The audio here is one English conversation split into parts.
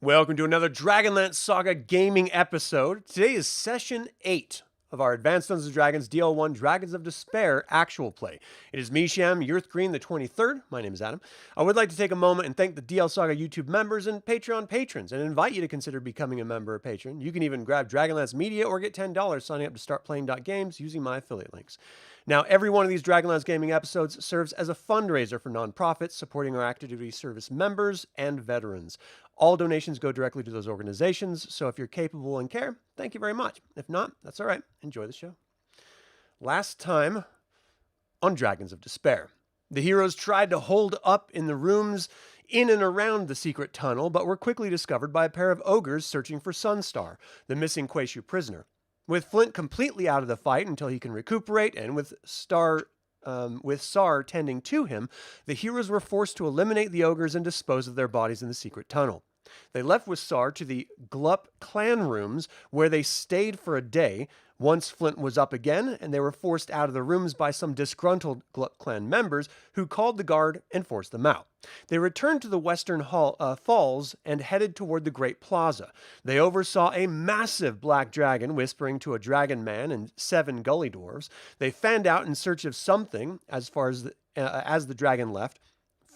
Welcome to another Dragonlance Saga gaming episode. Today is session 8 of our Advanced Dungeons & Dragons DL1 Dragons of Despair actual play. It is me, Sham, Yurth Green, the 23rd. My name is Adam. I would like to take a moment and thank the DL Saga YouTube members and Patreon patrons and invite you to consider becoming a member or patron. You can even grab Dragonlance Media or get $10 signing up to startplaying.games using my affiliate links. Now, every one of these Dragonlance gaming episodes serves as a fundraiser for nonprofits supporting our active duty service members and veterans. All donations go directly to those organizations, so if you're capable and care, thank you very much. If not, that's all right. Enjoy the show. Last time on Dragons of Despair, the heroes tried to hold up in the rooms in and around the secret tunnel, but were quickly discovered by a pair of ogres searching for Sunstar, the missing Quayshu prisoner. With Flint completely out of the fight until he can recuperate, and with Sar tending to him, the heroes were forced to eliminate the ogres and dispose of their bodies in the secret tunnel. They left with Sar to the Glup clan rooms, where they stayed for a day. Once Flint was up again, and they were forced out of the rooms by some disgruntled Glup clan members who called the guard and forced them out. They returned to the Western Falls and headed toward the Great Plaza. They oversaw a massive black dragon whispering to a dragon man and 7 gully dwarves. They fanned out in search of something as the dragon left.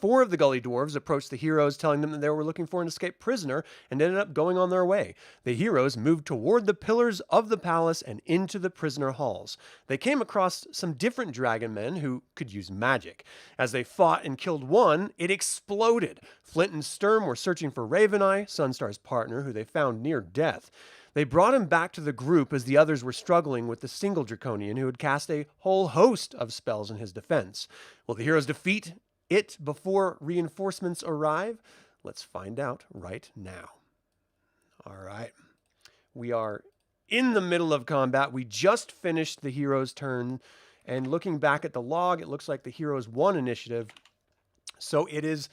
4 of the gully dwarves approached the heroes, telling them that they were looking for an escaped prisoner, and ended up going on their way. The heroes moved toward the pillars of the palace and into the prisoner halls. They came across some different dragon men who could use magic. As they fought and killed one, it exploded. Flint and Sturm were searching for Raveneye, Sunstar's partner, who they found near death. They brought him back to the group as the others were struggling with the single draconian who had cast a whole host of spells in his defense. Will the heroes defeat it before reinforcements arrive? Let's find out right now. All right. We are in the middle of combat. We just finished the hero's turn, and looking back at the log, it looks like the heroes won initiative. So it is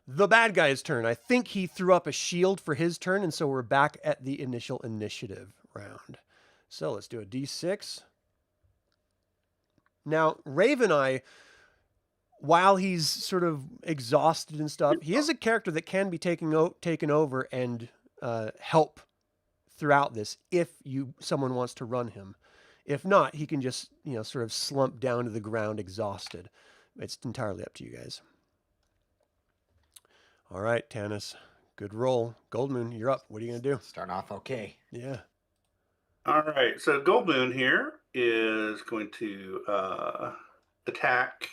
the bad guy's turn. I think he threw up a shield for his turn, and so we're back at the initial initiative round. So let's do a D6. Now, Raveneye, while he's sort of exhausted and stuff, he is a character that can be taken over and help throughout this if someone wants to run him. If not, he can just sort of slump down to the ground exhausted. It's entirely up to you guys. All right, Tanis, good roll. Goldmoon, you're up. What are you gonna do? Starting off okay. Yeah. All right, so Goldmoon here is going to attack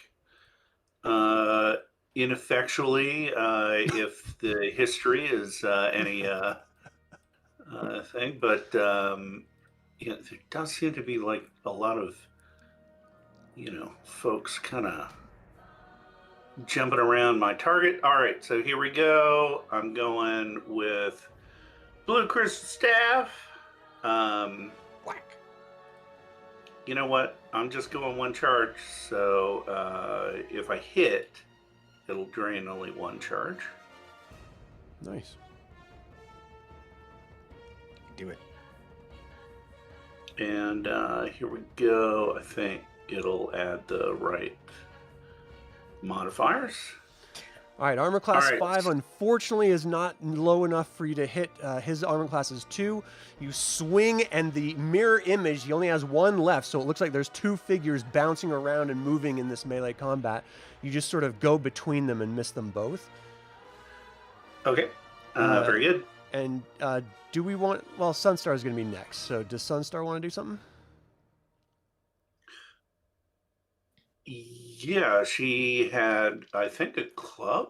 ineffectually, if the history is any thing, but there does seem to be like a lot of folks kind of jumping around my target. All right, so here we go. I'm going with Blue Crystal Staff. Whack. You know what? I'm just going one charge, so if I hit, it'll drain only one charge. Nice. Do it. And here we go. I think it'll add the right modifiers. All right, armor class All right. 5 unfortunately is not low enough for you to hit. His armor class is 2. You swing, and the mirror image, he only has 1 left, so it looks like there's 2 figures bouncing around and moving in this melee combat. You just sort of go between them and miss them both. Okay, very good. And do we want... Well, Sunstar is going to be next, so does Sunstar want to do something? Yeah, she had, I think, a club.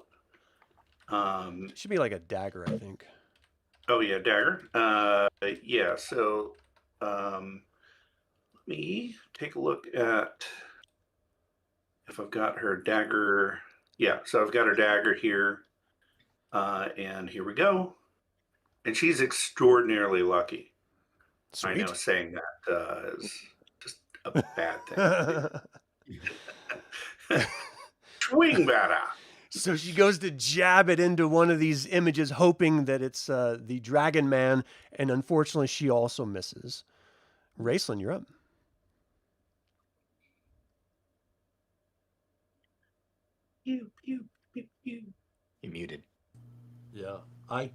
It should be like a dagger, I think. Oh yeah, dagger. Yeah, so let me take a look at if I've got her dagger. Yeah, so I've got her dagger here. And here we go. And she's extraordinarily lucky. Sweet. I know saying that is just a bad thing. Swing better. So she goes to jab it into one of these images, hoping that it's the dragon man, and unfortunately she also misses. Raistlin, you're up. Pew, pew, pew, pew. You muted. Yeah, I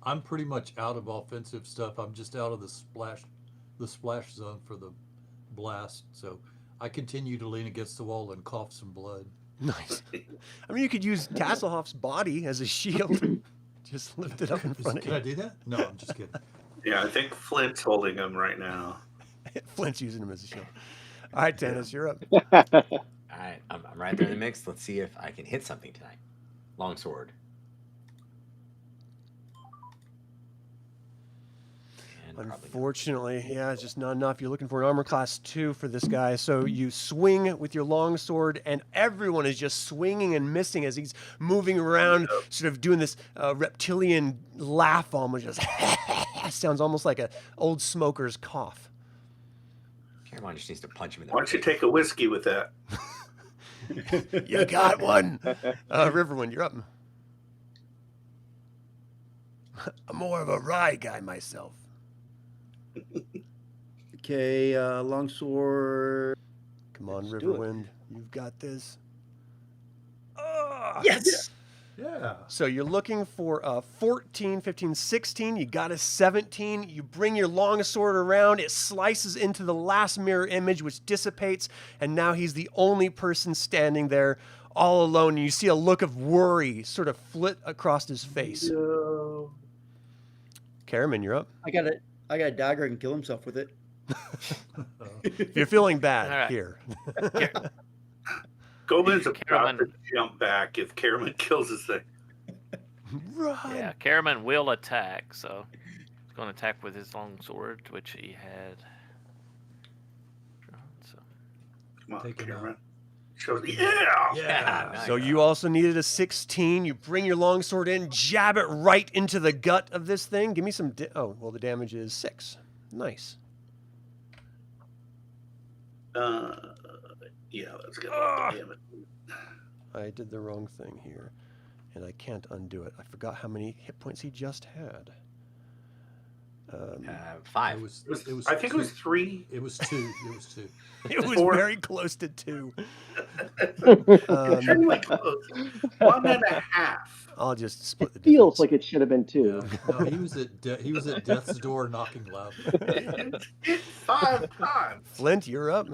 I'm pretty much out of offensive stuff. I'm just out of the splash zone for the blast. So I continue to lean against the wall and cough some blood. Nice. I mean, you could use Tasslehoff's body as a shield. Just lift it up in front of Can you. I do that? No, I'm just kidding. Yeah, I think Flint's holding him right now. Flint's using him as a shield. All right, Tanis, you're up. All right, I'm right there in the mix. Let's see if I can hit something tonight. Longsword. And probably not. Unfortunately, yeah, it's just not enough. You're looking for an armor class 2 for this guy. So you swing with your longsword, and everyone is just swinging and missing as he's moving around, sort of doing this reptilian laugh almost. Just sounds almost like an old smoker's cough. Caramon just needs to punch him in the Why don't you face. take a whiskey with that? You got one. Riverwind, you're up. I'm more of a rye guy myself. Okay, longsword. Come on, Let's do it. Riverwind. You've got this. Ah! Yes. Yeah. So you're looking for 14, 15, 16. You got a 17. You bring your longsword around. It slices into the last mirror image, which dissipates. And now he's the only person standing there all alone. And you see a look of worry sort of flit across his face. No. Caramon, you're up. I got a dagger and kill himself with it. If you're feeling bad, All right. here. Goldmoon's about Caramon. to jump back if Caramon kills his thing. Run. Yeah, Caramon will attack, so he's going to attack with his long sword, which he had. So, Come on, Take him Caramon. out. Shows, yeah! Yeah. Nice. So you also needed a 16. You bring your longsword in, jab it right into the gut of this thing. Give me some. Oh, well, the damage is 6. Nice. Yeah, let's get a damn it. I did the wrong thing here, and I can't undo it. I forgot how many hit points he just had. 5. It was I think it was 3. It was 2. It was 2. It was 4. very close to 2. Extremely close. 1.5. I'll just split the It feels difference. like it should have been 2. Yeah. No, he was at death's door knocking loudly. Hit 5 times. Flint, you're up.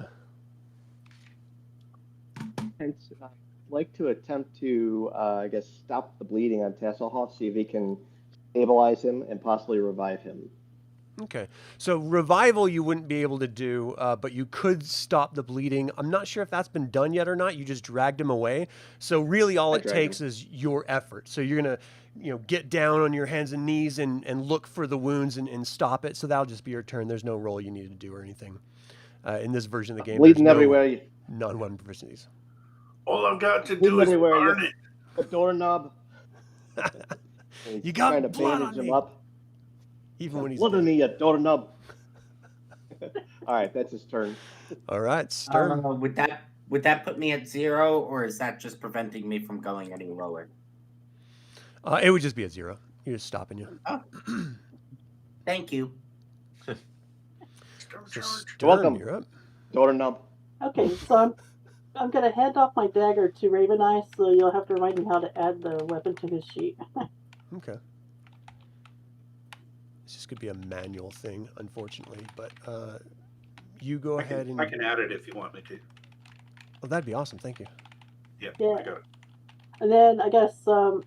And I'd like to attempt to, I guess, stop the bleeding on Tasslehoff, see if he can stabilize him and possibly revive him. Okay. So revival you wouldn't be able to do, but you could stop the bleeding. I'm not sure if that's been done yet or not. You just dragged him away. So really all I it dragged takes him. is your effort. So you're going to, get down on your hands and knees and look for the wounds and stop it. So that'll just be your turn. There's no roll you need to do or anything. In this version of the game, Bleeding there's no everywhere. non-weapon proficiencies. All I've got to Bleeding do is everywhere. burn it. The doorknob. And he's You got trying to blood bandage on him me. up. Even when he's Blood on dead. me, you doorknob. All right, that's his turn. All right, Sturm. Would that put me at 0, or is that just preventing me from going any lower? It would just be a 0. You're just stopping you. Oh. Thank you. So Charge. Sturm, welcome. you're up. Doorknob. Okay, so I'm gonna hand off my dagger to Raven Eye, so you'll have to remind me how to add the weapon to his sheet. Okay. This just could be a manual thing, unfortunately, but you go ahead and. I can add it if you want me to. Oh, that'd be awesome. Thank you. Yeah, Yeah. I got it. And then I guess I'll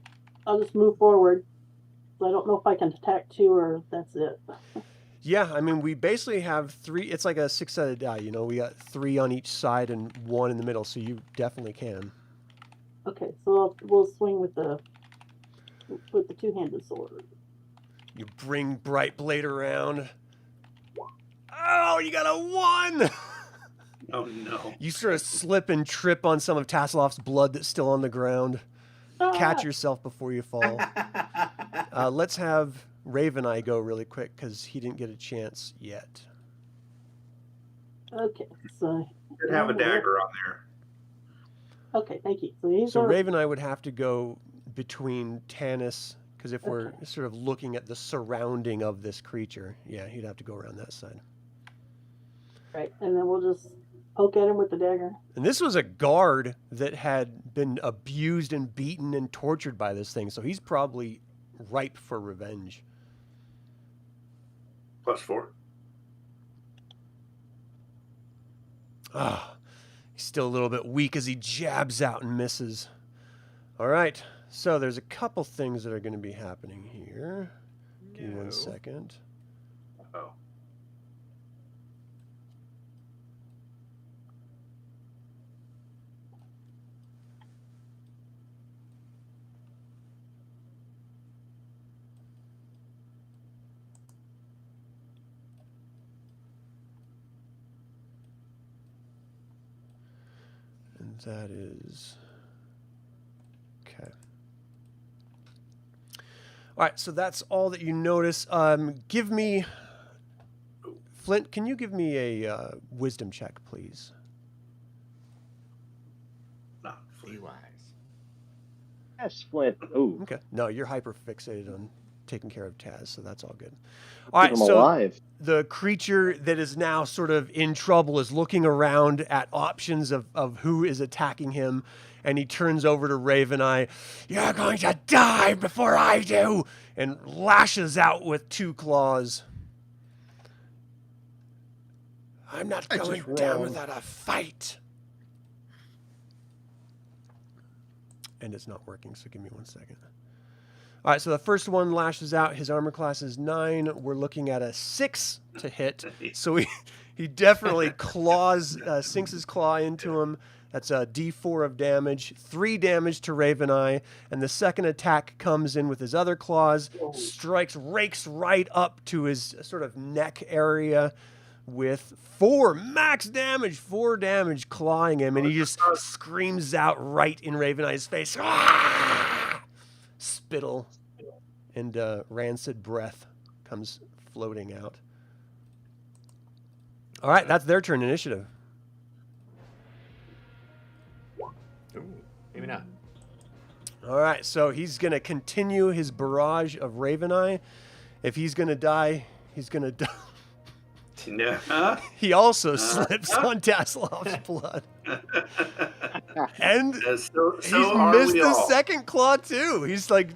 just move forward. So I don't know if I can attack 2 or that's it. Yeah, I mean, we basically have 3. It's like a 6-sided die. We got 3 on each side and 1 in the middle, so you definitely can. Okay, so we'll swing with the two-handed sword. You bring Brightblade around. Oh, you got a 1! Oh, no. You sort of slip and trip on some of Tasslehoff's blood that's still on the ground. Catch yourself before you fall. Let's have Raven Eye go really quick because he didn't get a chance yet. Okay, so Should have a dagger on there. okay, thank you. So he's So already- Raven Eye would have to go between Tanis, because if we're Okay. sort of looking at the surrounding of this creature, yeah, he'd have to go around that side. right, and then we'll just poke at him with the dagger. And this was a guard that had been abused and beaten and tortured by this thing, so he's probably ripe for revenge. +4. Ah, he's still a little bit weak as he jabs out and misses. All right, so there's a couple things that are going to be happening here. Give me 1 second. Oh. And that is... Okay. All right, so that's all that you notice. Give me... Flint, can you give me a wisdom check, please? Not Be wise. Yes, Flint. Ooh, Okay. No, you're hyper fixated on taking care of Taz, so that's all good. All keep right, him so alive. the creature that is now sort of in trouble is looking around at options of who is attacking him, and he turns over to Raveneye. You're going to die before I do, and lashes out with 2 claws. I'm not That's going just down wrong. without a fight. And it's not working, so give me 1 second. All right, so the first one lashes out. His armor class is 9. We're looking at a 6 to hit. So he definitely sinks his claw into him. That's a D4 of damage, 3 damage to Raveneye. And the second attack comes in with his other claws, rakes right up to his sort of neck area with 4 max damage, 4 damage clawing him. And he just screams out right in Raveneye's face. Ah! Spittle and rancid breath comes floating out. All right, that's their turn. Initiative. Ooh, maybe not. All right, so he's going to continue his barrage of Raveneye. If he's going to die, he's going to die. No. He also slips on Tasslehoff's blood. And So he's are missed we the all. second claw, too. He's like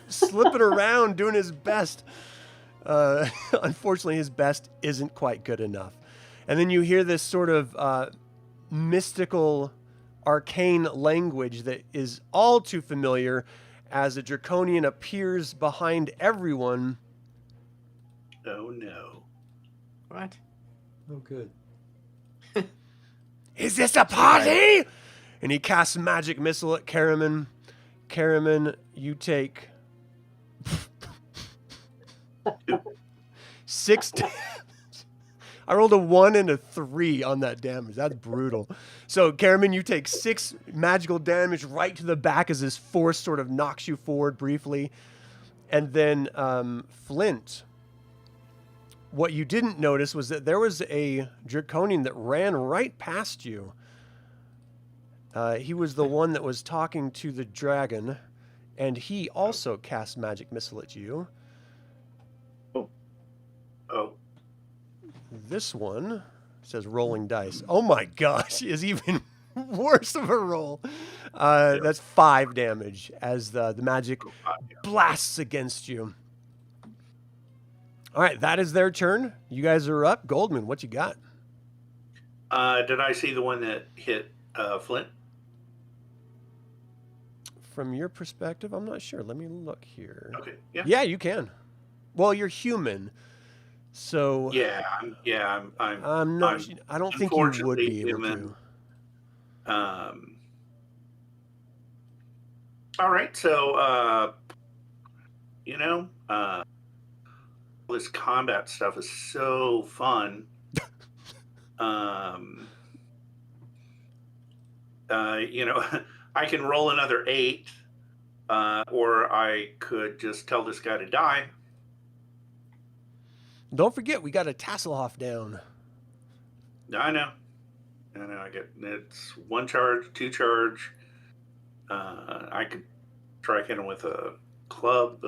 slipping around, doing his best. Unfortunately, his best isn't quite good enough. And then you hear this sort of mystical, arcane language that is all too familiar as a draconian appears behind everyone. Oh, no. What? Oh, good. Is this a party? And he casts magic missile at Caramon. Caramon, you take 6 damage. I rolled a 1 and a 3 on that damage. That's brutal. So, Caramon, you take 6 magical damage right to the back as this force sort of knocks you forward briefly. And then Flint, what you didn't notice was that there was a draconian that ran right past you. He was the one that was talking to the dragon, and he also cast magic missile at you. Oh. This one says rolling dice. Oh my gosh, is even worse of a roll. That's 5 damage as the magic blasts against you. All right, that is their turn. You guys are up. Goldmoon, what you got? Did I see the one that hit Flint? From your perspective, I'm not sure. Let me look here. Okay. Yeah. Yeah, you can. Well, you're human, so I'm not. I don't think you would unfortunately be able human. to. All right. So, this combat stuff is so fun. I can roll another 8, or I could just tell this guy to die. Don't forget, we got a Tasslehoff down. I know. I get it's 1 charge, 2 charge. I could try hitting him with a club.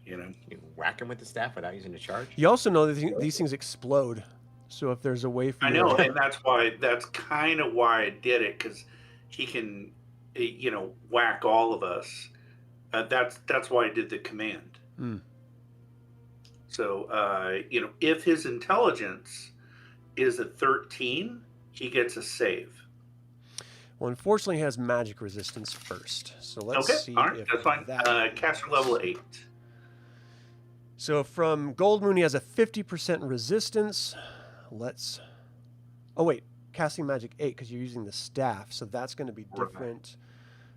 You whack him with the staff without using a charge. You also know that these things explode. So if there's a way for I you know, to... and that's kind of why I did it, because he can, whack all of us. That's why I did the command. So, if his intelligence is a 13, he gets a save. Well, unfortunately, he has magic resistance first. So let's Okay, see all right, if that's fine. that Caster level 8. So from Goldmoon, he has a 50% resistance. Let's... Oh, wait. Casting magic 8 because you're using the staff. So that's going to be different.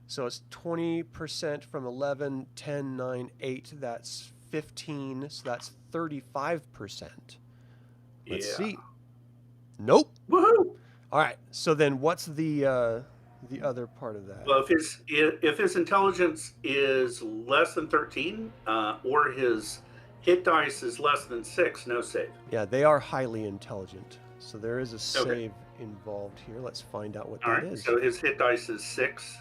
So it's 20% from 11, 10, 9, 8. That's 15. So that's 35%. Let's see. Nope. Woohoo! All right. So then what's the other part of that? Well, if his intelligence is less than 13, or his hit dice is less than 6, no save. Yeah, they are highly intelligent. So there is a save involved here. Let's find out what that is. So his hit dice is 6.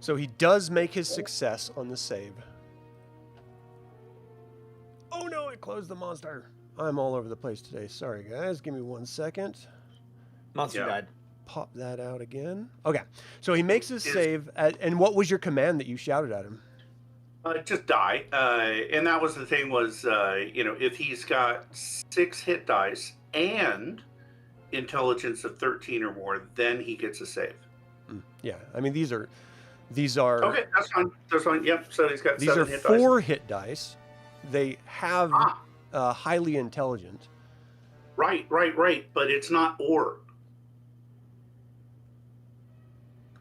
So he does make his success on the save. Oh no, I closed the monster. I'm all over the place today. Sorry, guys. Give me 1 second. Monster died. Pop that out again. Okay. So he makes his save. And what was your command that you shouted at him? Just die. And that was the thing was, if he's got 6 hit dice and intelligence of 13 or more, then he gets a save. Yeah. I mean, these are... Okay, that's fine. That's fine. Yep. So he's got these 7 are hit dice. 4 hit dice. They have highly intelligent. Right. But it's not or.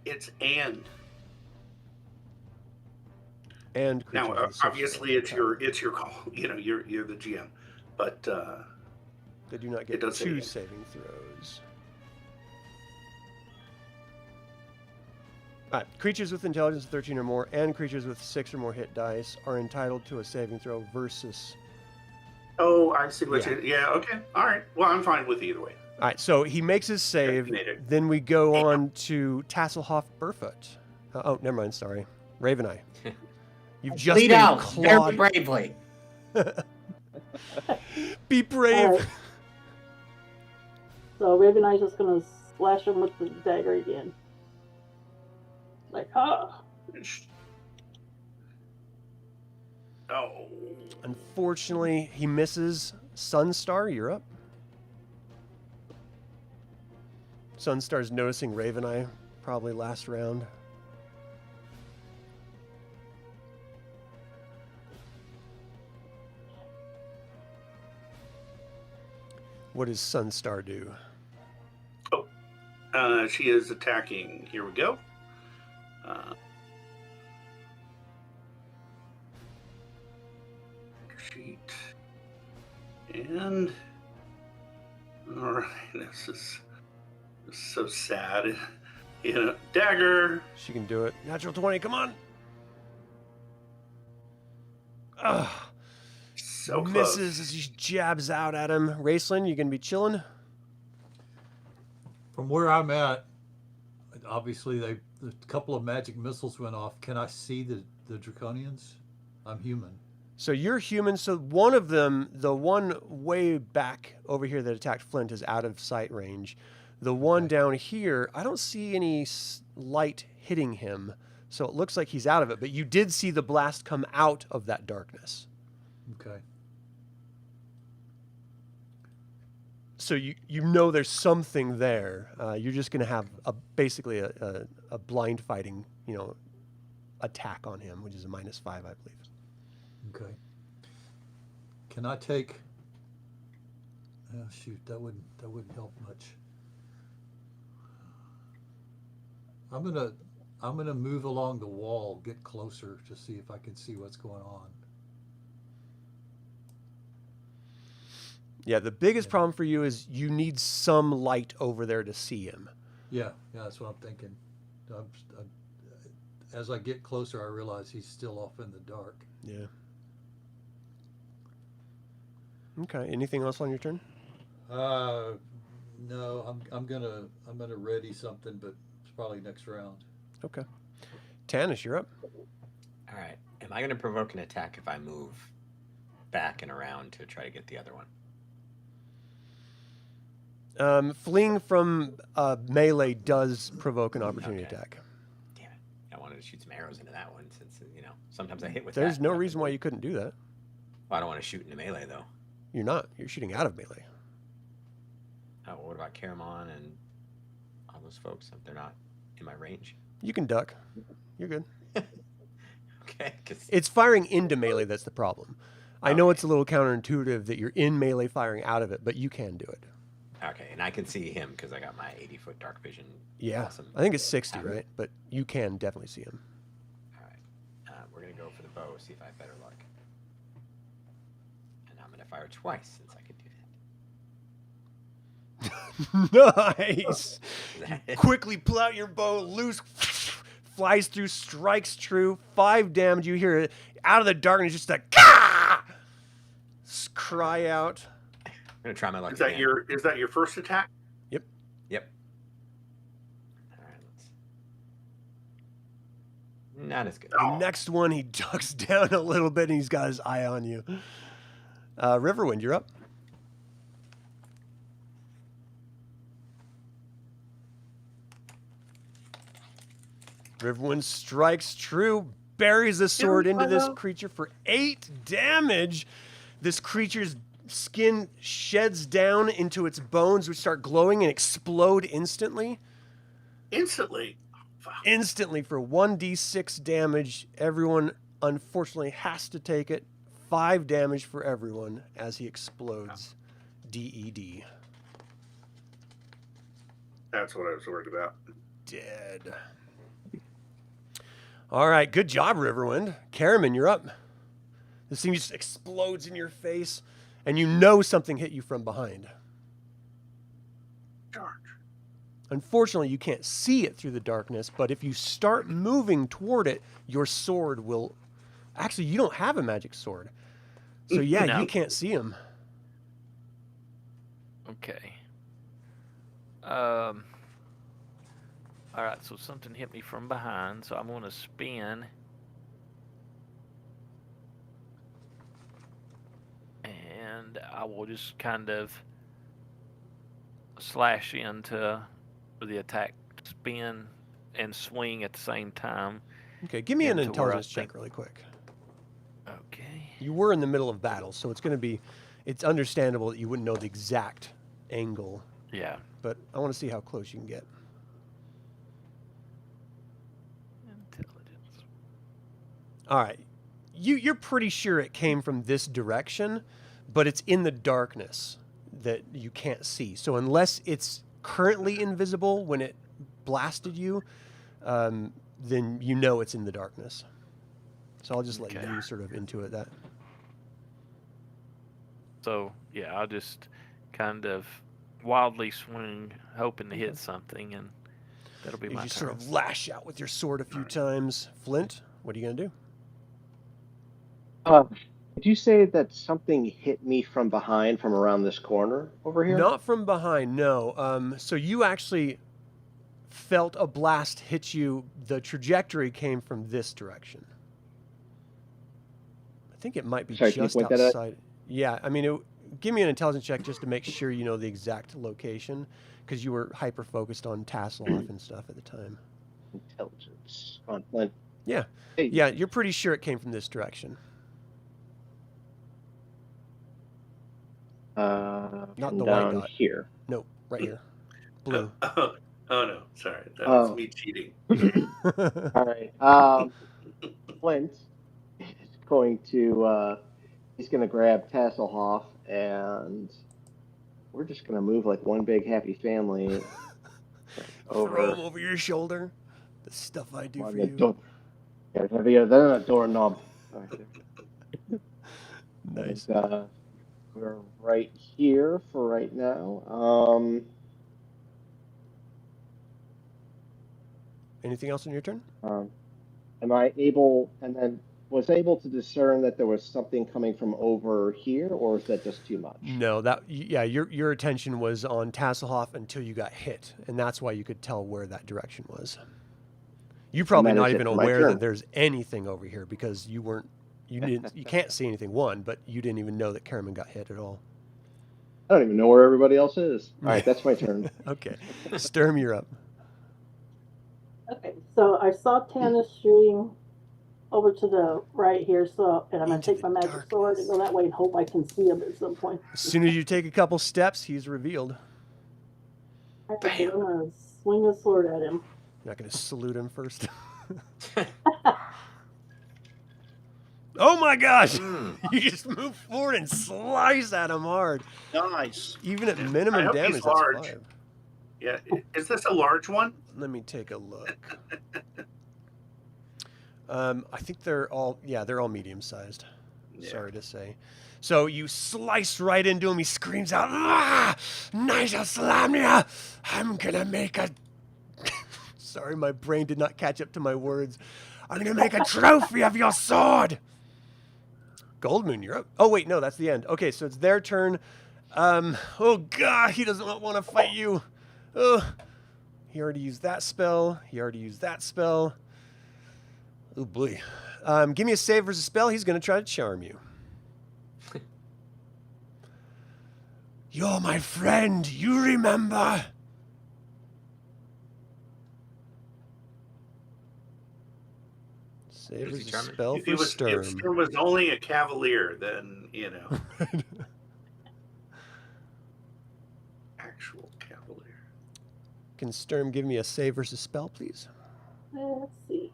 It's and. And now, obviously, it's your call. You're the GM, but they do not get 2 saving throws. All right. Creatures with intelligence of 13 or more and creatures with 6 or more hit dice are entitled to a saving throw versus... Oh, I see what you... Yeah, okay. All right. Well, I'm fine with either way. All right, so he makes his save. Then we go on to Tasslehoff Burrfoot. Oh, never mind. Sorry. Raven Eye. You've just Bleed been out clawed. very bravely. Be brave. Right. So Raven Eye's just going to slash him with the dagger again. Like, oh. Unfortunately, he misses. Sunstar, you're up. Sunstar's noticing Raven Eye probably last round. What does Sunstar do? She is attacking. Here we go. Sheet. And all right, this is so sad. Dagger. She can do it. Natural 20, come on. Ugh. So close. Misses as he jabs out at him. Raistlin, you gonna be chilling? From where I'm at, obviously a couple of magic missiles went off. Can I see the draconians? I'm human. So you're human. So one of them, the one way back over here that attacked Flint, is out of sight range. The one down here, I don't see any light hitting him. So it looks like he's out of it. But you did see the blast come out of that darkness. Okay. So you know there's something there. You're just going to have basically a blind fighting, attack on him, which is a -5, I believe. Okay. Can I take? Oh shoot, that wouldn't help much. I'm gonna move along the wall, get closer to see if I can see what's going on. Yeah, the biggest problem for you is you need some light over there to see him. Yeah, that's what I'm thinking. As I get closer, I realize he's still off in the dark. Yeah. Okay. Anything else on your turn? No. I'm gonna ready something, but it's probably next round. Okay. Tanis, you're up. All right. Am I going to provoke an attack if I move back and around to try to get the other one? Fleeing from melee does provoke an opportunity attack. Damn it. I wanted to shoot some arrows into that one since, sometimes I hit with There's that. no reason why you couldn't do that. Well, I don't want to shoot into melee though. You're not. You're shooting out of melee. Oh, what about Caramon and all those folks if they're not in my range? You can duck. You're good. Okay. 'Cause... It's firing into melee that's the problem. I know Okay. it's a little counterintuitive that you're in melee firing out of it, but you can do it. Okay, and I can see him because I got my 80-foot dark vision. Yeah. Awesome. I think it's 60, Have it. right? But you can definitely see him. All right. We're going to go for the bow, see if I have better luck. And I'm going to fire twice since I can do that. Nice. Is that it? Quickly pull out your bow, loose, flies through, strikes true, 5 damage. You hear it out of the darkness, just a Gah! Cry out. I'm going to try my luck Is that again. your first attack? Yep. All right, let's... Not as good. The next one, he ducks down a little bit and he's got his eye on you. Riverwind, you're up. Riverwind strikes true, buries the sword into this creature for 8 damage. This creature's skin sheds down into its bones, which start glowing and explode instantly. Instantly. Instantly for 1d6 damage. Everyone, unfortunately, has to take it. 5 damage for everyone as he explodes. DED. That's what I was worried about. Dead. All right, good job, Riverwind. Caramon, you're up. This thing just explodes in your face, and you know something hit you from behind. Charge. Unfortunately, you can't see it through the darkness, but if you start moving toward it, your sword will... Actually, you don't have a magic sword. So yeah, No. you can't see him. Okay. All right, so something hit me from behind, so I'm going to spin. And I will just kind of slash into the attack, spin, and swing at the same time. Okay, give me an Into where I intelligence check think- really quick. Okay. You were in the middle of battle, so it's understandable that you wouldn't know the exact angle, Yeah. but I want to see how close you can get. Intelligence. All right. You're pretty sure it came from this direction, but it's in the darkness that you can't see. So unless it's currently invisible when it blasted you, then you know it's in the darkness. So I'll just let Okay. you sort of intuit that. So, yeah, I'll just kind of wildly swing, hoping to hit something, and that'll be You my just turn. sort of lash out with your sword a few times. Flint, what are you going to do? Did you say that something hit me from behind from around this corner over here? Not from behind, no. So you actually felt a blast hit you. The trajectory came from this direction. I think it might be Sorry, can you just point that out? outside. Yeah, I mean, give me an intelligence check just to make sure you know the exact location, because you were hyper focused on Tasslehoff and stuff at the time. Intelligence. On Flint. Yeah, Hey. yeah, you're pretty sure it came from this direction. Not From the white down dot. here. No, right here, blue. Oh no, sorry. That was me cheating. All right. Flint is going to he's going to grab Tasslehoff, and we're just going to move like one big happy family Throw over him over your shoulder. The stuff I do on for the you. door. Yeah, they're a doorknob. Nice. And, we're right here for right now. Anything else on your turn? Am I able, and then was able to discern that there was something coming from over here, or is that just too much? No, your attention was on Tasslehoff until you got hit, and that's why you could tell where that direction was. You probably And that not is it even for my aware turn. that there's anything over here because you can't see anything, but you didn't even know that Caramon got hit at all. I don't even know where everybody else is. All right, that's my turn. Okay. Sturm, you're up. Okay, so I saw Tanis shooting over to the right here, so and I'm gonna Into take my the magic sword and go that way and hope I can see him at some point. As soon as you take a couple steps, he's revealed. Alright, so I'm gonna swing the sword at him. You're not going to salute him first. Oh my gosh! You just move forward and slice at him hard. Nice. Even at I minimum hope damage, he's that's large. 5. Yeah, is this a large one? Let me take a look. I think they're all medium-sized. Yeah. Sorry to say. So you slice right into him. He screams out, "Ah! Nice Aslamnia! I'm gonna make a..." Sorry, my brain did not catch up to my words. "I'm gonna make a trophy of your sword!" Goldmoon, you're up. Oh, wait, no, that's the end. Okay, so it's their turn. Oh, God, he doesn't want to fight you. He already used that spell. Oh, boy. Give me a save versus spell. He's going to try to charm you. You're my friend. You remember. Save Is he versus charming? spell If for if Sturm. Sturm was only a cavalier, then, actual cavalier. Can Sturm give me a save versus spell, please? Let's see.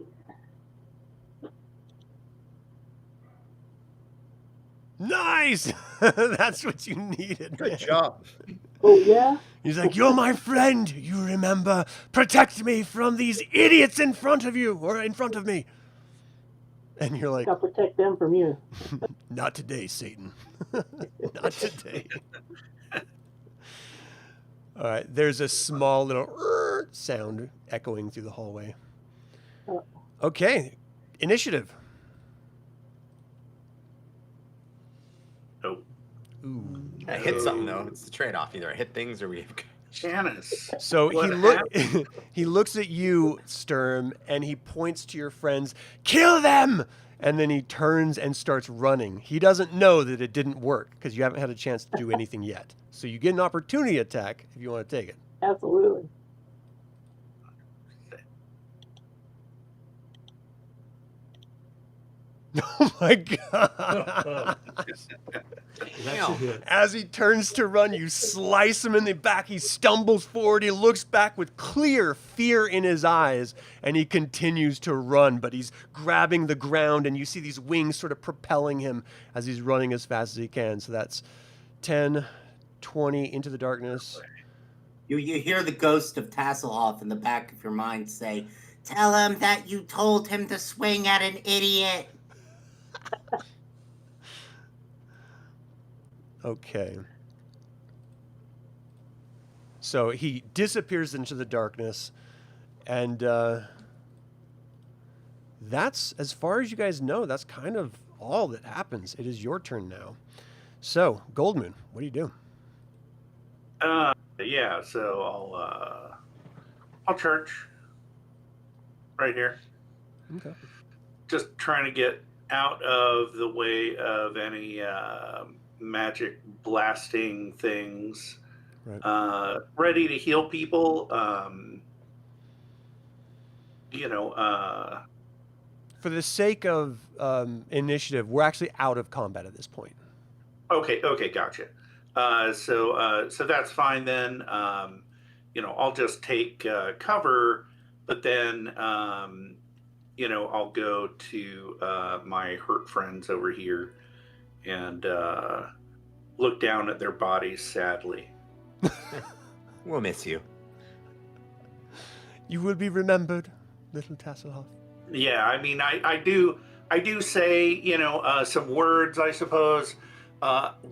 Nice! That's what you needed. Good man. job. Oh yeah? He's like, "You're my friend. You remember. Protect me from these idiots in front of you, or in front of me." And you're like, Gotta protect them from you. "Not today, Satan. Not today." All right, there's a small little sound echoing through the hallway. Okay, initiative. Oh, Ooh. I hit something though. It's the trade-off. Either I hit things or we have. Janice. So What he looks at you, Sturm, and he points to your friends. "Kill them!" And then he turns and starts running. He doesn't know that it didn't work because you haven't had a chance to do anything yet. So you get an opportunity attack if you want to take it. Absolutely. Oh my god! That's a hit. As he turns to run, you slice him in the back. He stumbles forward. He looks back with clear fear in his eyes, and he continues to run. But he's grabbing the ground, and you see these wings sort of propelling him as he's running as fast as he can. So that's 10, 20 into the darkness. You hear the ghost of Tasslehoff in the back of your mind say, "Tell him that you told him to swing at an idiot." Okay. So he disappears into the darkness, and that's, as far as you guys know, that's kind of all that happens. It is your turn now. So, Goldmoon, what do you do? Yeah, so I'll charge right here. Okay. Just trying to get out of the way of any magic blasting things. Right. Ready to heal people. For the sake of initiative, we're actually out of combat at this point. Okay, gotcha. So that's fine then. I'll just take cover, but then I'll go to my hurt friends over here and look down at their bodies sadly. We'll miss you. You will be remembered, little Tasslehoff. Yeah, I mean, I do say, some words, I suppose,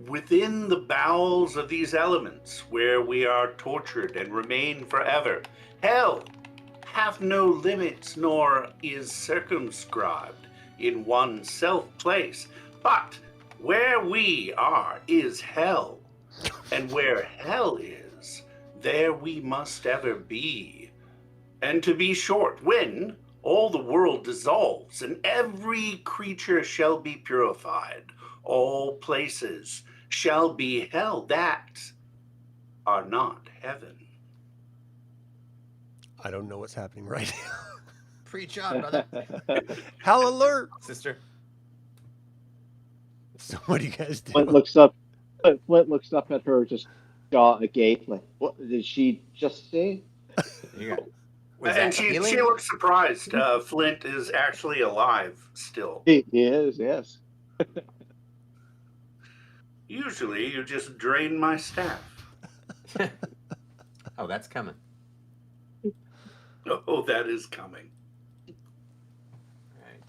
within the bowels of these elements where we are tortured and remain forever. Hell hath no limits nor is circumscribed in one self-place, but where we are is hell, and where hell is, there we must ever be. And to be short, when all the world dissolves, and every creature shall be purified, all places shall be hell that are not heaven. I don't know what's happening right now. Preach on, brother. Hell alert! Sister. So what do you guys do? Flint looks up. Flint looks up at her, just jaw agape, like, "What did she just say?" You got, was And that she healing? looks surprised. Flint is actually alive still. He is, yes. Usually, you just drain my staff. Oh, that's coming. Oh, that is coming. Right.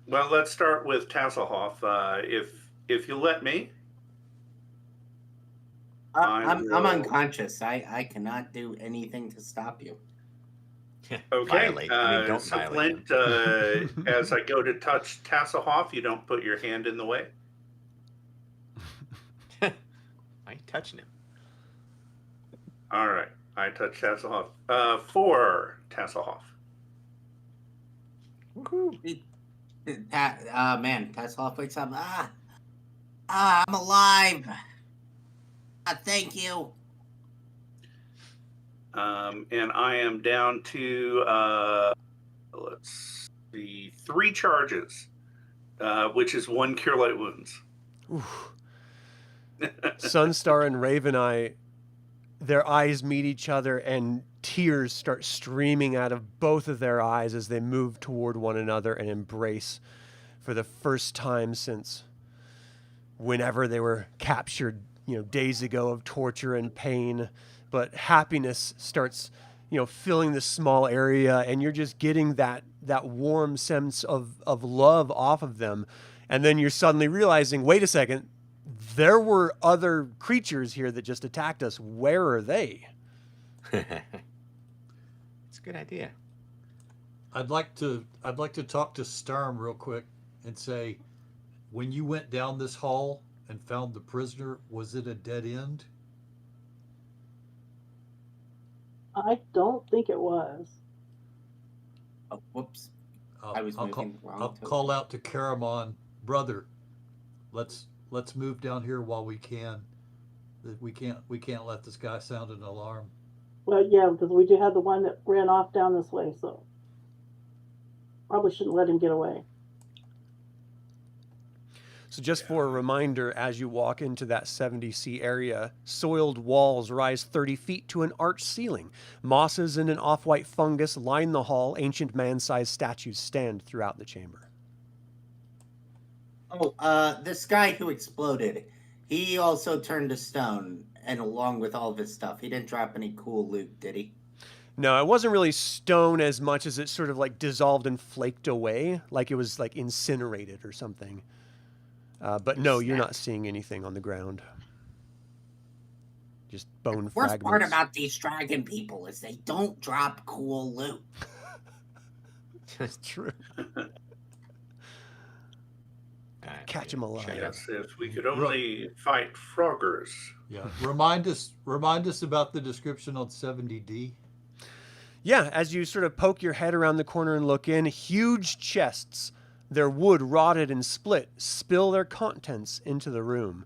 Well, let's start with Tasslehoff. If you let me. I'm will- unconscious. I cannot do anything to stop you. Okay. Violate. I mean, don't so violate Flint, him. as I go to touch Tasslehoff, you don't put your hand in the way. I ain't touching him. All right. I touch Tasslehoff. For Tasslehoff. Woohoo. Man, Tasslehoff wakes up. I'm alive. Thank you. And I am down to let's see, 3 charges, which is 1 cure light wounds. Oof. Sunstar and Raven Eye, their eyes meet each other and tears start streaming out of both of their eyes as they move toward one another and embrace for the first time since whenever they were captured, days ago of torture and pain. But happiness starts, filling this small area, and you're just getting that warm sense of love off of them. And then you're suddenly realizing, wait a second, there were other creatures here that just attacked us. Where are they? It's a good idea. I'd like to talk to Sturm real quick and say, when you went down this hall and found the prisoner, was it a dead end? I don't think it was. Oh, whoops. I'll, I was I'll moving call, wrong I'll to- call out to Caramon, brother. Let's move down here while we can. We can't let this guy sound an alarm. Well, yeah, because we do have the one that ran off down this way, so probably shouldn't let him get away. So just for a reminder, as you walk into that 70C area, soiled walls rise 30 feet to an arched ceiling. Mosses and an off-white fungus line the hall. Ancient man-sized statues stand throughout the chamber. Oh, this guy who exploded, he also turned to stone, and along with all of his stuff, he didn't drop any cool loot, did he? No, it wasn't really stone as much as it sort of like dissolved and flaked away, like it was like incinerated or something. But no, you're not seeing anything on the ground. Just bone Worst fragments. part about these dragon people is they don't drop cool loot. That's true. Catch him alive. Yes, if we could only fight froggers. Yeah. Remind us about the description on 70D. Yeah, as you sort of poke your head around the corner and look in, huge chests, their wood rotted and split, spill their contents into the room.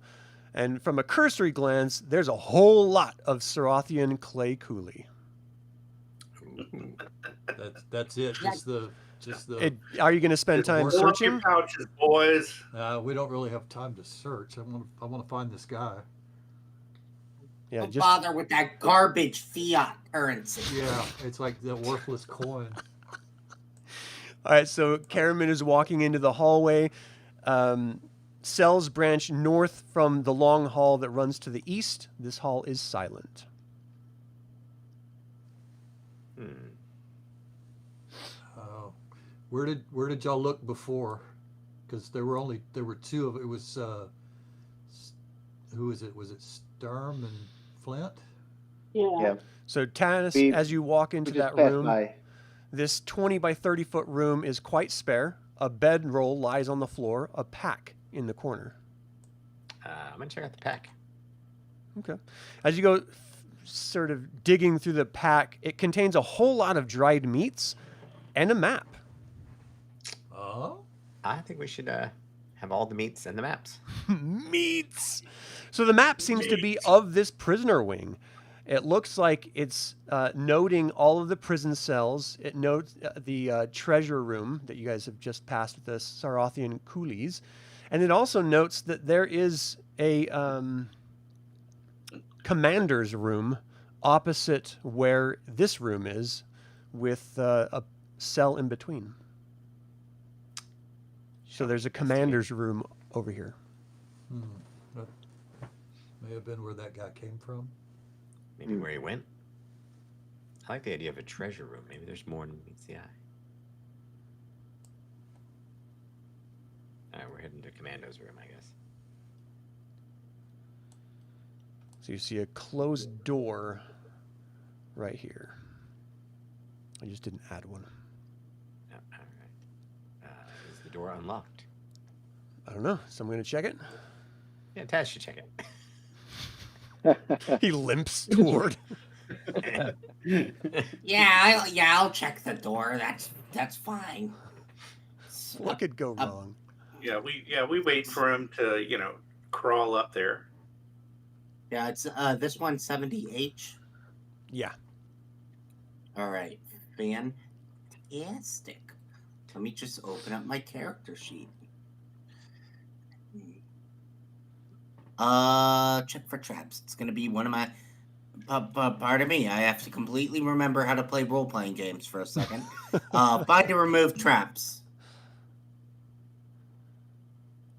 And from a cursory glance, there's a whole lot of Serothian clay coulis. That's it. Just the. Are you going to spend time Fill up searching? your pouches, boys. We don't really have time to search. I want to find this guy. Yeah, Don't just bother with that garbage fiat currency. Yeah, it's like the worthless coin. all right. So Caramon is walking into the hallway. Cells branch north from the long hall that runs to the east. This hall is silent. Where did y'all look before? Because there were two of it. Was who is it? Was it Sturm and Flint? Yeah. So Tanis, as you walk into that room, this 20 by 30 foot room is quite spare. A bedroll lies on the floor, a pack in the corner. I'm going to check out the pack. Okay. As you go sort of digging through the pack, it contains a whole lot of dried meats and a map. Oh? I think we should have all the meats and the maps. Meats! So the map seems to be of this prisoner wing. It looks like it's noting all of the prison cells. It notes the treasure room that you guys have just passed with the Sarothian coolies. And it also notes that there is a commander's room opposite where this room is, with a cell in between. So there's a commander's room over here. That may have been where that guy came from. Maybe where he went. I like the idea of a treasure room. Maybe there's more than meets the eye. All right, we're heading to Commando's room, I guess. So you see a closed door right here. I just didn't add one. Oh, all right. Is the door unlocked? I don't know. So I'm going to check it. Yeah, Taz should check it. He limps toward. I'll check the door. That's fine. What could go wrong? Yeah, we wait for him to, crawl up there. Yeah, it's this one's 70H. Yeah. All right, fantastic. Let me just open up my character sheet. Check for traps. It's gonna be one of my. Pardon me. I have to completely remember how to play role-playing games for a second. Find and remove traps.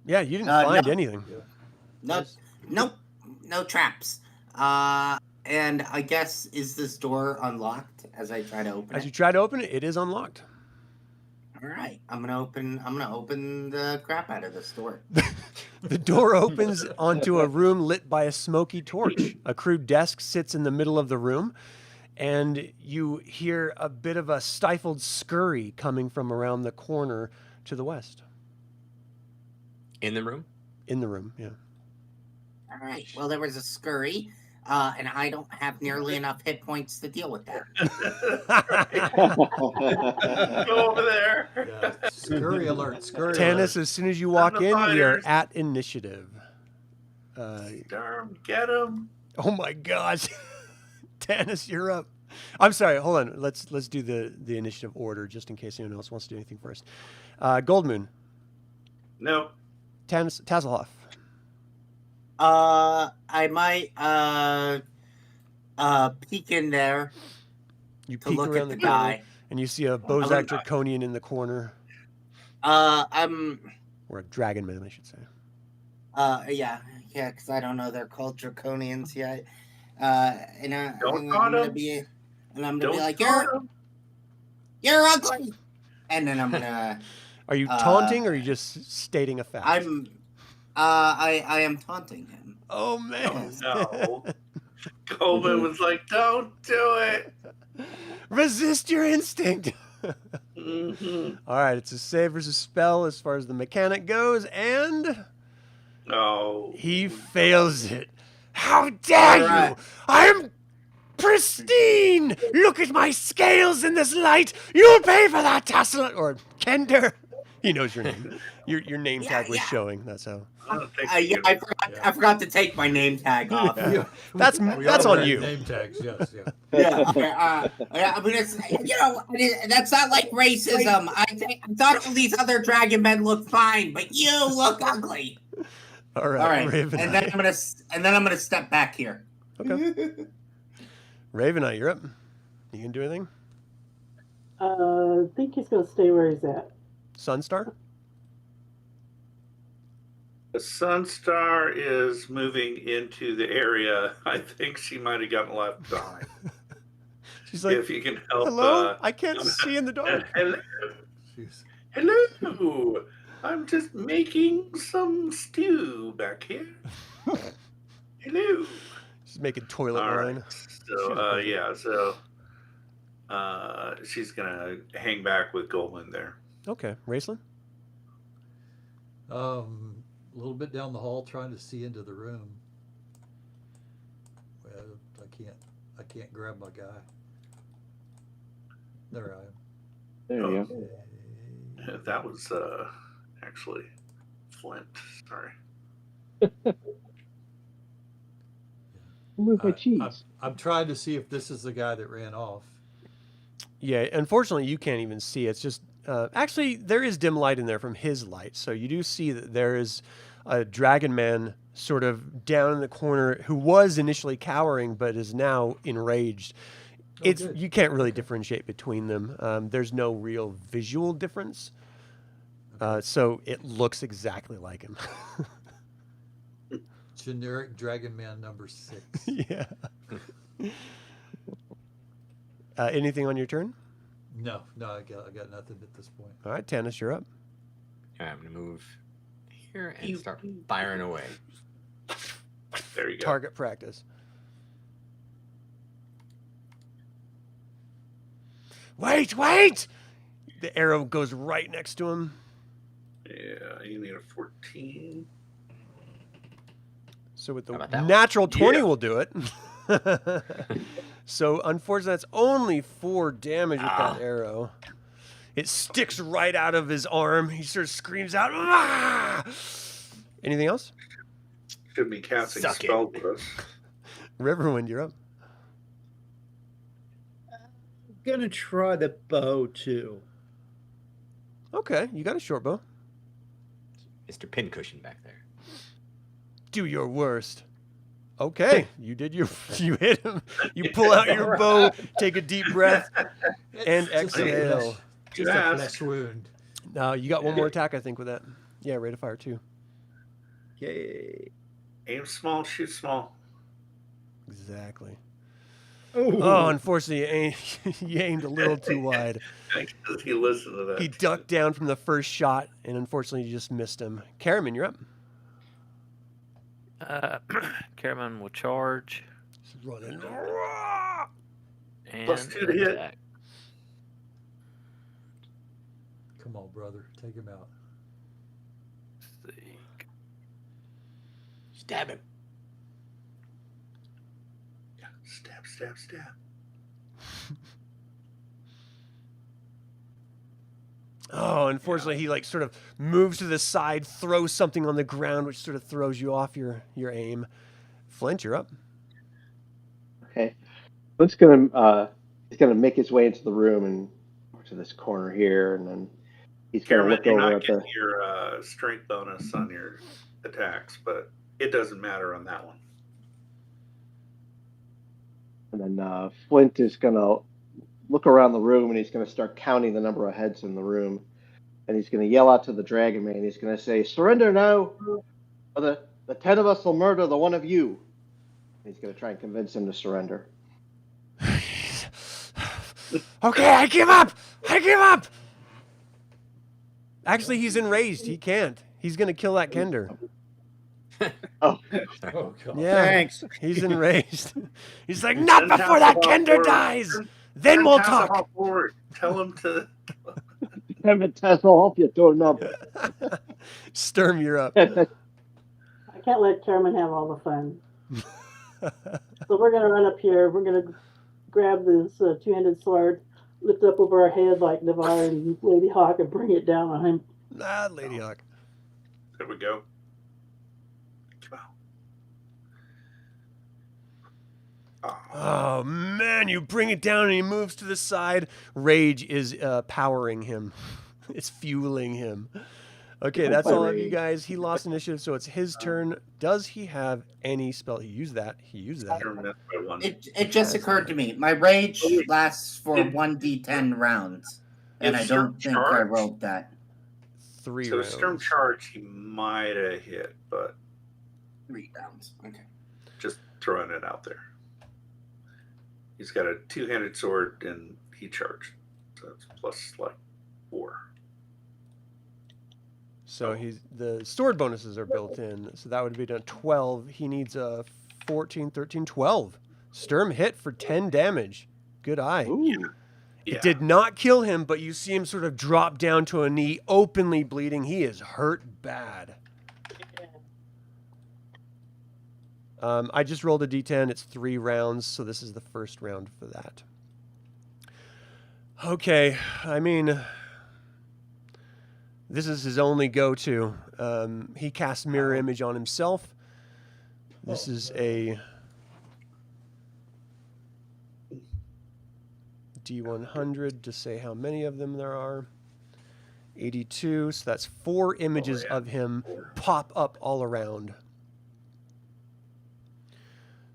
Yeah, you didn't find anything. Nope, no traps. And I guess, is this door unlocked as I try to open it? As you try to open it, it is unlocked. All right, I'm gonna open the crap out of this door. The door opens onto a room lit by a smoky torch. A crude desk sits in the middle of the room, and you hear a bit of a stifled scurry coming from around the corner to the west. In the room? In the room, yeah. All right. Well, there was a scurry, and I don't have nearly enough hit points to deal with that. Go over there. Yeah. Scurry alert, scurry Tanis, alert. as soon as you walk in, we are at initiative. Sturm, get him. Oh my gosh. Tanis, you're up. I'm sorry, hold on. Let's do the initiative order just in case anyone else wants to do anything first. Goldmoon. No. Tasslehoff. I might peek in there You to peek look around at the the corner, guy. and you see a Bozak Draconian in the corner. I'm Or a Dragonman, I should say. yeah, because I don't know their cult Draconians yet. And I'm gonna be like, you're ugly, and then I'm gonna. Are you taunting, or are you just stating a fact? I am taunting him. Oh man! No. Goldman was like, "Don't do it. Resist your instinct." Mm-hmm. All right, it's a save versus spell as far as the mechanic goes, and No. he fails it. How dare you! I'm pristine! Look at my scales in this light! You'll pay for that, Tasslehoff! Or Kender. He knows your name. Your name tag was showing. That's how. I forgot to take my name tag off. Yeah. That's on you. Name tags, yes, yeah. Yeah, I mean, that's not like racism. I thought all these other dragon men look fine, but you look ugly. All right, All right, Raven. and then I'm gonna step back here. Okay. Ravenite, you're up. You can do anything? I think he's gonna stay where he's at. Sunstar? The Sunstar is moving into the area. I think she might have gotten left behind. She's like, if you can help. hello? I can't see in the dark. Hello. I'm just making some stew back here. Hello. She's making toilet All wine. right. So she's gonna hang back with Goldman there. Okay, Raistlin? A little bit down the hall, trying to see into the room. Well, I can't grab my guy. There I am. There you go. Okay. That was actually Flint. Sorry. Move my cheese. I'm trying to see if this is the guy that ran off. Yeah, unfortunately, you can't even see. It's just actually there is dim light in there from his light, so you do see that there is a dragon man sort of down in the corner who was initially cowering but is now enraged. You can't really differentiate between them. There's no real visual difference, so it looks exactly like him. Generic Dragon Man number 6. Yeah. Anything on your turn? No, I got nothing at this point. All right, Tanis, you're up. All right, I'm gonna move here and start firing away. There you go. Target practice. Wait! The arrow goes right next to him. Yeah, you need a 14. So with the How about that one? natural 20 Yeah. will do it. So unfortunately, that's only 4 damage with that arrow. It sticks right out of his arm. He sort of screams out. "Ah!" Anything else? Should be casting Suck it. spell for us. Riverwind, you're up. Gonna try the bow too. Okay, you got a short bow. Mr. Pincushion back there. Do your worst. Okay, you hit him. You pull out your bow, take a deep breath, and exhale. Just a Yes. flesh wound. You got one more attack, I think, with that. Yeah, rate of fire too. Okay. Aim small, shoot small. Exactly. Oh, Oh, unfortunately, you aimed a little too wide. Because he listened to that. He ducked down from the first shot, and unfortunately, you just missed him. Caramon, you're up. Caramon will charge. Just running. And +2 to hit. attack. Come on, brother. Take him out. Let's see. Stab him. Yeah, stab. Oh, unfortunately, he sort of moves to the side, throws something on the ground, which sort of throws you off your aim. Flint, you're up. Okay. Flint's gonna he's gonna make his way into the room and to this corner here, and then he's gonna Caramon, look you're over not at the. getting your strength bonus on your attacks, but it doesn't matter on that one. And then Flint is gonna look around the room, and he's gonna start counting the number of heads in the room, and he's gonna yell out to the dragon man. He's gonna say, "Surrender now, or the 10 of us will murder the one of you." And he's gonna try and convince him to surrender. Okay, I give up. Actually, he's enraged. He can't. He's going to kill that Kender. Oh, Oh, God. Yeah, thanks. he's enraged. He's like, not before that Kender dies. Then we'll talk. Forward. Tell him to. Haven't Tasslehoff yet torn up. Sturm, you're up. I can't let Caramon have all the fun. So we're gonna run up here. We're gonna grab this two-handed sword, lift it up over our head like Navarre and Lady Hawk, and bring it down on him. Lady Hawk. There we go. Come on. Oh, man, you bring it down and he moves to the side. Rage is powering him. It's fueling him. Okay, that's all of you guys. He lost initiative, so it's his turn. Does he have any spell? He used that. It just occurred to me. My rage lasts for 1d10 rounds, and I don't think I rolled that. 3 So rounds. Sturm charge, he might have hit, but 3 rounds. Okay. just throwing it out there. He's got a two-handed sword and he charged, so it's plus 4. So the sword bonuses are built in. So that would be done 12. He needs a 14, 13, 12. Sturm hit for 10 damage. Good eye. Ooh. Yeah. It did not kill him, but you see him sort of drop down to a knee, openly bleeding. He is hurt bad. I just rolled a d10. It's 3 rounds, so this is the first round for that. Okay, I mean, this is his only go-to. He casts mirror image on himself. This is a D100 to say how many of them there are. 82, so that's 4 images of him pop up all around.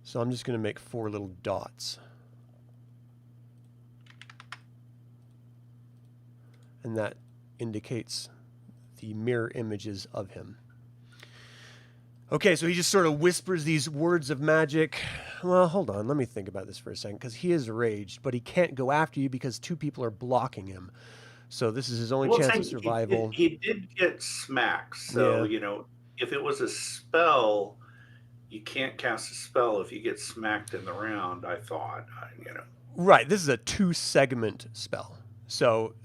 So I'm just going to make 4 little dots. And that indicates the mirror images of him. Okay, so he just sort of whispers these words of magic. Well, hold on, let me think about this for a second, because he is raged, but he can't go after you because 2 people are blocking him. So this is his only chance of survival. He did get smacked, so, if it was a spell, you can't cast a spell if you get smacked in the round, I thought, Right, this is a 2-segment spell. So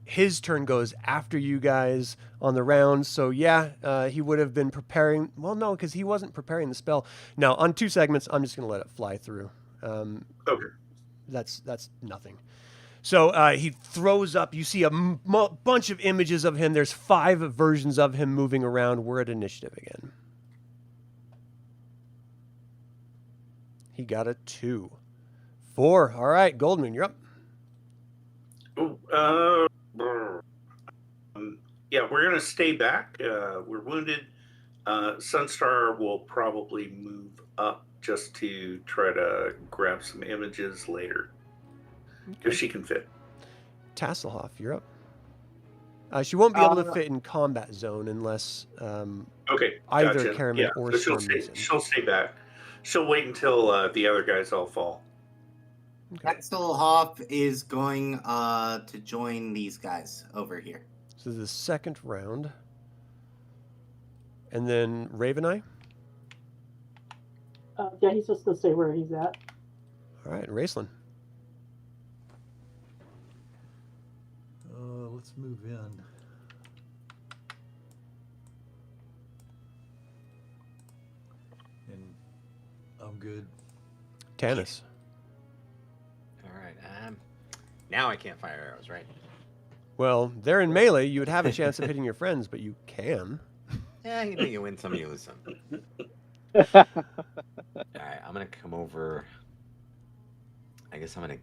his turn goes after you guys on the round. So he would have been preparing. Well, no, because he wasn't preparing the spell. Now, on 2 segments, I'm just going to let it fly through. Okay. That's nothing. So he throws up. You see a bunch of images of him. There's 5 versions of him moving around. We're at initiative again. He got a 2. 4. All right, Goldmoon, you're up. We're going to stay back. We're wounded. Sunstar will probably move up just to try to grab some images later. If she can fit. Tasslehoff, you're up. She won't be able to fit in combat zone unless either Caramon or Sturm is in. She'll stay back. She'll wait until the other guys all fall. Okay. Tasslehoff is going to join these guys over here. So the second round. And then Raveneye? He's just going to stay where he's at. All right, Raistlin. Let's move in. And I'm good. Tanis. All right. Now I can't fire arrows, right? Well, they're in melee. You would have a chance of hitting your friends, but you can. Yeah, you win some, you lose some. All right, I'm gonna come over. I guess I'm gonna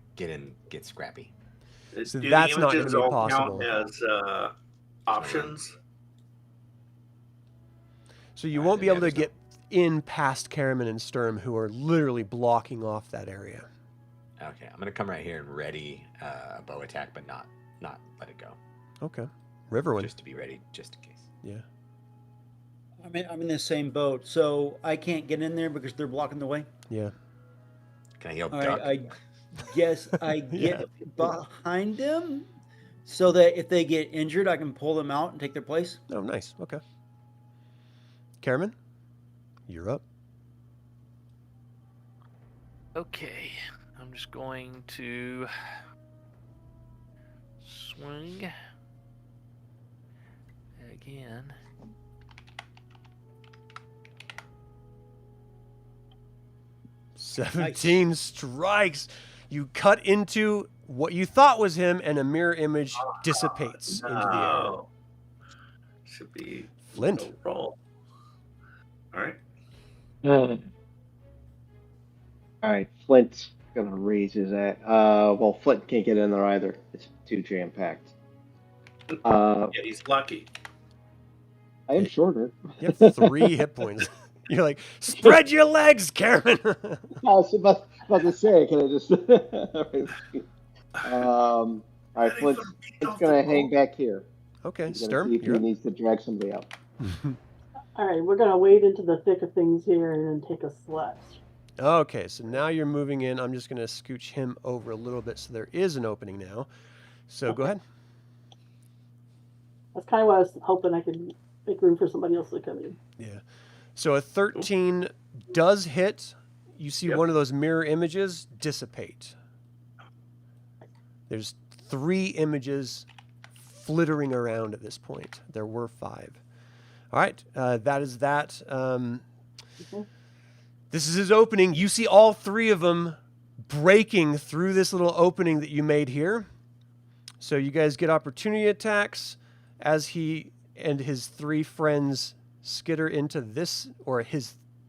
get scrappy. So that's not going to be possible. As options. So you won't be able to get in past Caramon and Sturm, who are literally blocking off that area. Okay, I'm gonna come right here and ready a bow attack, but not let it go. Okay, Riverwind. Just to be ready, just in case. Yeah. I'm in the same boat, so I can't get in there because they're blocking the way. Yeah. Can I help All duck? right, I guess I get behind them so that if they get injured, I can pull them out and take their place. Oh, nice. Okay. Caramon, you're up. Okay, I'm just going to swing again. Nice. 17 strikes. You cut into what you thought was him, and a mirror image dissipates into the air. Should be Flint. No roll. All right. All right, Flint's gonna raise his ass. Well, Flint can't get in there either. It's too jam-packed. Yeah, he's lucky. I am shorter. You have 3 hit points. You're like, spread your legs, Caramon. I was about to say, can I just... all right, Flint's gonna hang back here. Okay, He's gonna Sturm, see if he you're up. needs to drag somebody out. All right, we're going to wade into the thick of things here and then take a slash. Okay, so now you're moving in. I'm just going to scooch him over a little bit so there is an opening now. So go ahead. That's kind of what I was hoping I could make room for somebody else to come in. Yeah. So a 13 does hit. You see one of those mirror images dissipate. There's 3 images flittering around at this point. There were 5. All right, that is that. This is his opening. You see all 3 of them breaking through this little opening that you made here. So you guys get opportunity attacks as he and his 3 friends skitter into this, or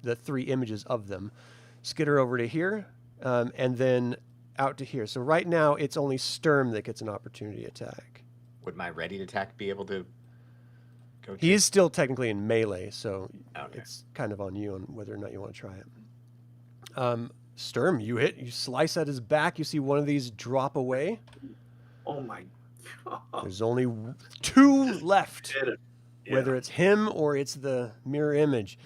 the 3 images of them skitter over to here. And then out to here. So right now, it's only Sturm that gets an opportunity attack. Would my ready attack be able to go? He is still technically in melee, so Okay. it's kind of on you on whether or not you want to try it. Sturm, you hit. You slice at his back. You see one of these drop away. Oh my god. There's only 2 left. Did it. Whether it's him or it's the mirror image.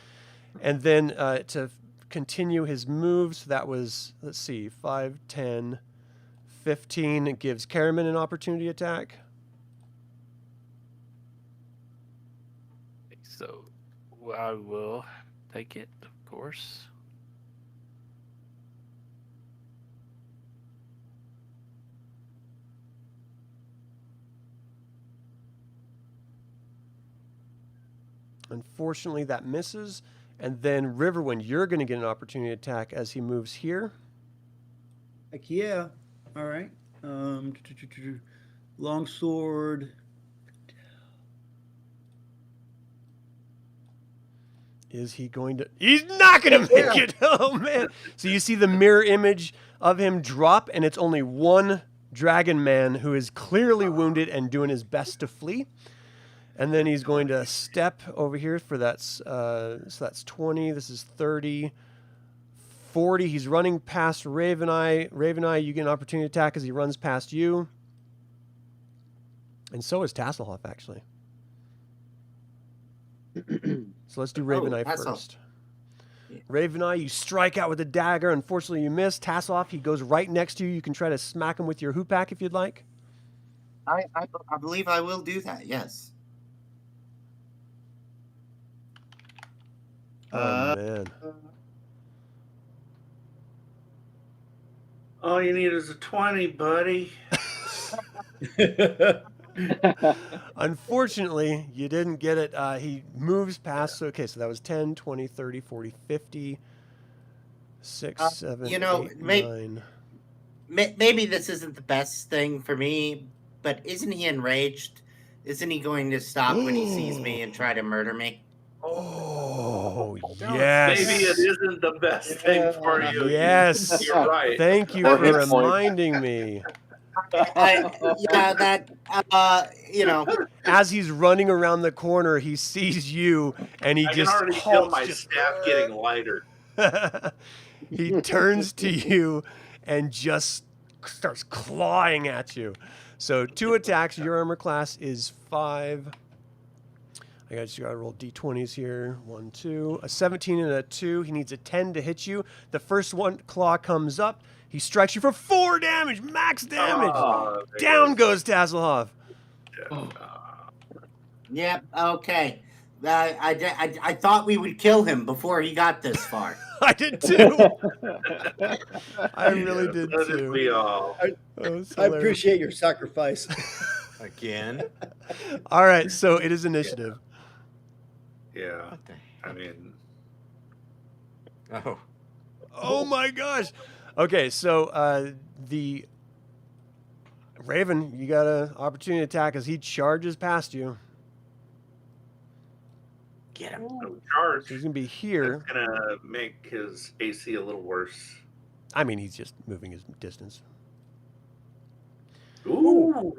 And then to continue his moves, that was, let's see, 5, 10, 15. It gives Caramon an opportunity attack. So I will take it, of course. Unfortunately, that misses. And then Riverwind, you're going to get an opportunity attack as he moves here. Heck yeah. All right. Longsword. Is he going to... He's not going to make it! Oh, man. So you see the mirror image of him drop, and it's only one dragon man who is clearly wounded and doing his best to flee. And then he's going to step over here for that. So that's 20. This is 30. 40. He's running past Raveneye. Raveneye, you get an opportunity attack as he runs past you. And so is Tasslehoff, actually. So let's do Raveneye first. Raveneye, you strike out with a dagger. Unfortunately, you miss. Tasslehoff, he goes right next to you. You can try to smack him with your hoopak if you'd like. I believe I will do that, yes. Oh, man. All you need is a 20, buddy. Unfortunately, you didn't get it. He moves past. Okay, so that was 10, 20, 30, 40, 50, 6, 7, 8, 9. Maybe this isn't the best thing for me, but isn't he enraged? Isn't he going to stop when he sees me and try to murder me? Oh, yes. Maybe it isn't the best thing for you. Yes. You're right. Thank you for reminding me. As he's running around the corner, he sees you, and he just can already feel my staff getting lighter. He turns to you and just starts clawing at you. So 2 attacks. Your armor class is 5. I just got to roll d20s here. 1, 2. A 17 and a 2. He needs a 10 to hit you. The first one claw comes up. He strikes you for 4 damage. Max damage. Down goes Tasslehoff. Yep. Okay. I thought we would kill him before he got this far. I did too. I really did too. We all. I appreciate your sacrifice. Again. All right, so it is initiative. Yeah. I mean. Oh my gosh. Okay, so the Raven, you got an opportunity attack as he charges past you. Get him. No charge. So he's gonna be here. That's gonna make his AC a little worse. I mean, he's just moving his distance. Ooh!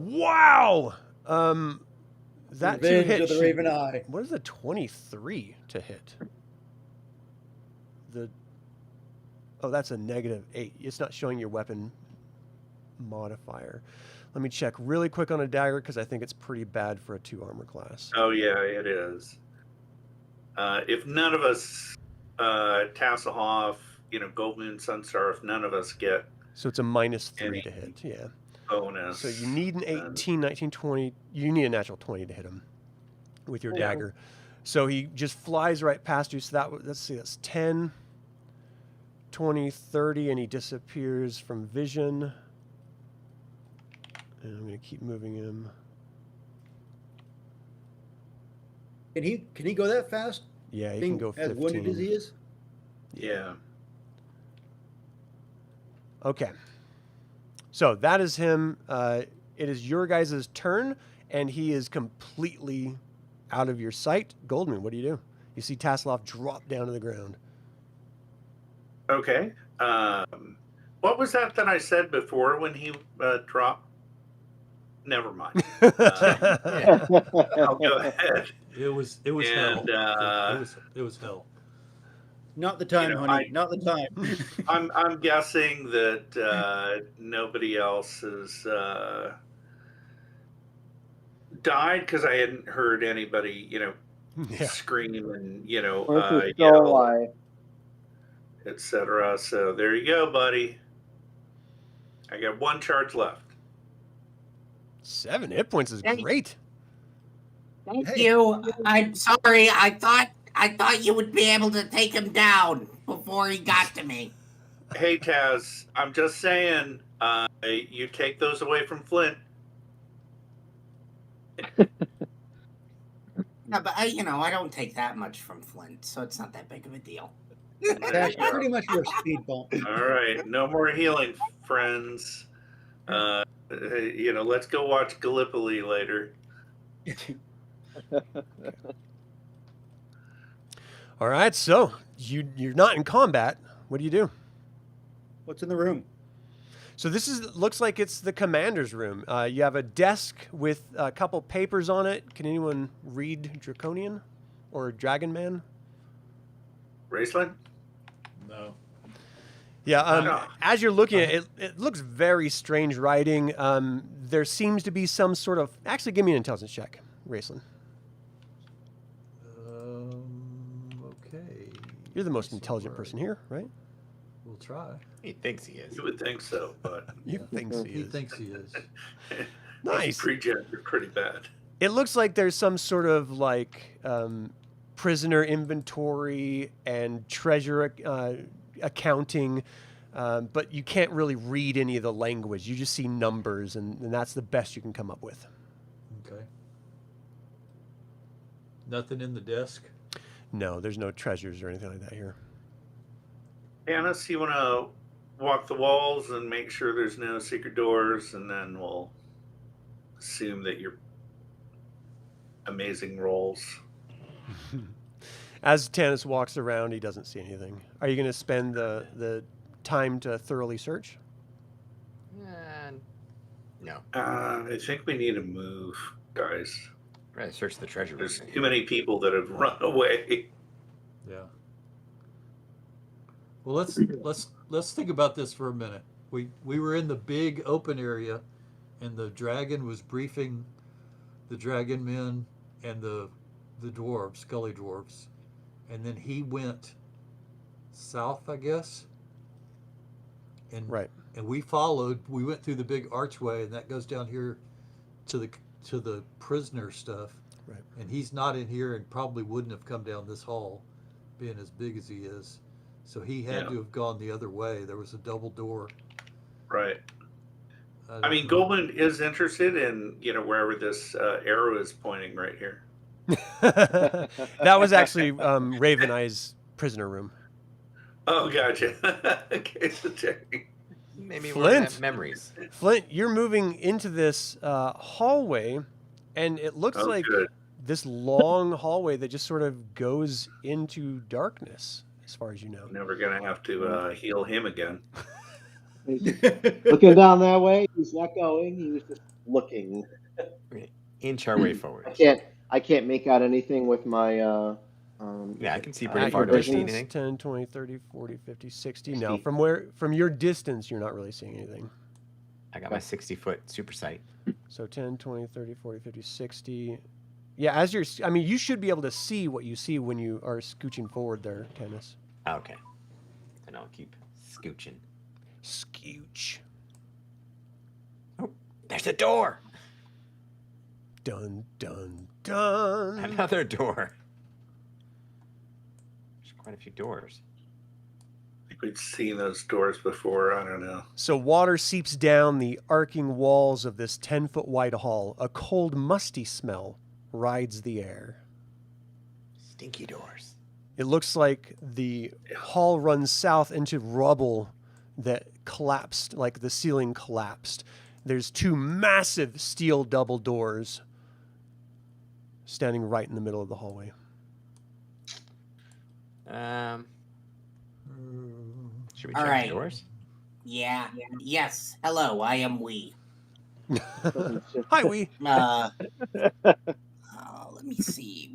Wow. That Revenge 2 hit. of the Raven Eye. What is the 23 to hit? That's a -8. It's not showing your weapon modifier. Let me check really quick on a dagger because I think it's pretty bad for a 2 armor class. Oh yeah, it is. If none of us, Tasslehoff, Goldmoon, Sunstar, if none of us get, so it's a -3 to hit. Yeah. Bonus. So you need an 18, 19, 20. You need a natural 20 to hit him with your dagger. So he just flies right past you. So let's see, that's 10, 20, 30, and he disappears from vision. And I'm going to keep moving him. Can he go that fast? Yeah, he can go 15. As wounded as he is? Yeah. Okay. So that is him. It is your guys' turn, and he is completely out of your sight. Goldmoon, what do? You see Tasslehoff drop down to the ground. Okay. What was that I said before when he dropped? Never mind. I'll go ahead. It was hell. It was hell. Not the time, honey. Not the time. I'm guessing that nobody else has died because I hadn't heard anybody, scream and yell, etc. So there you go, buddy. I got 1 charge left. 7 hit points is great. Thank you. I'm sorry. I thought you would be able to take him down before he got to me. Hey, Taz, I'm just saying, you take those away from Flint. No, but I don't take that much from Flint, so it's not that big of a deal. That's pretty much your speed bump. All right, no more healing, friends. Let's go watch Gallipoli later. All right, so you're not in combat. What do you do? What's in the room? So this looks like it's the commander's room. You have a desk with a couple papers on it. Can anyone read Draconian or Dragon Man? Raistlin? No. Yeah, as you're looking at it, it looks very strange writing. There seems to be some sort of... Actually, give me an intelligence check, Raistlin. Okay. You're the most intelligent person here, right? We'll try. He thinks he is. You would think so, but... He thinks he is. He thinks he is. Nice. Pre-gendered pretty bad. It looks like there's some sort of like prisoner inventory and treasure accounting, but you can't really read any of the language. You just see numbers, and that's the best you can come up with. Okay. Nothing in the desk? No, there's no treasures or anything like that here. Tanis, you want to walk the walls and make sure there's no secret doors, and then we'll assume that you're amazing rolls. As Tanis walks around, he doesn't see anything. Are you going to spend the time to thoroughly search? No. I think we need to move, guys. Right, search the treasure room. There's too many people that have run away. Yeah. Well, let's think about this for a minute. We were in the big open area, and the dragon was briefing the dragon men and the dwarves, scully dwarves, and then he went south, I guess. And right. And we followed. We went through the big archway, and that goes down here to the prisoner stuff. Right. And he's not in here, and probably wouldn't have come down this hall, being as big as he is. So he had to have gone the other way. There was a double door. Right. I mean, Goldmoon is interested in, wherever this arrow is pointing right here. That was actually Raven Eye's prisoner room. Oh, gotcha. Okay, so checking. Maybe Flint. Memories. Flint, you're moving into this hallway, and it looks like this long hallway that just sort of goes into darkness, as far as you know. Never going to have to heal him again. Looking down that way, he's not going. He was just looking. Inch our way forward. I can't make out anything with my... yeah, I can see pretty At far. your Do I see distance, anything? 10, 20, 30, 40, 50, 60. No, from your distance, you're not really seeing anything. I got my 60-foot super sight. So 10, 20, 30, 40, 50, 60. Yeah, you should be able to see what you see when you are scooching forward there, Tanis. Okay. And I'll keep scooching. Scooch. Oh, there's a door. Dun, dun, dun. Another door. There's quite a few doors. I think we'd seen those doors before. I don't know. So water seeps down the arcing walls of this 10-foot wide hall. A cold, musty smell rides the air. Stinky doors. It looks like the hall runs south into rubble that collapsed, like the ceiling collapsed. There's 2 massive steel double doors standing right in the middle of the hallway. Should we All check right. the doors? Yeah. Yes. Hello, I am Wee. Hi, Wee. Let me see.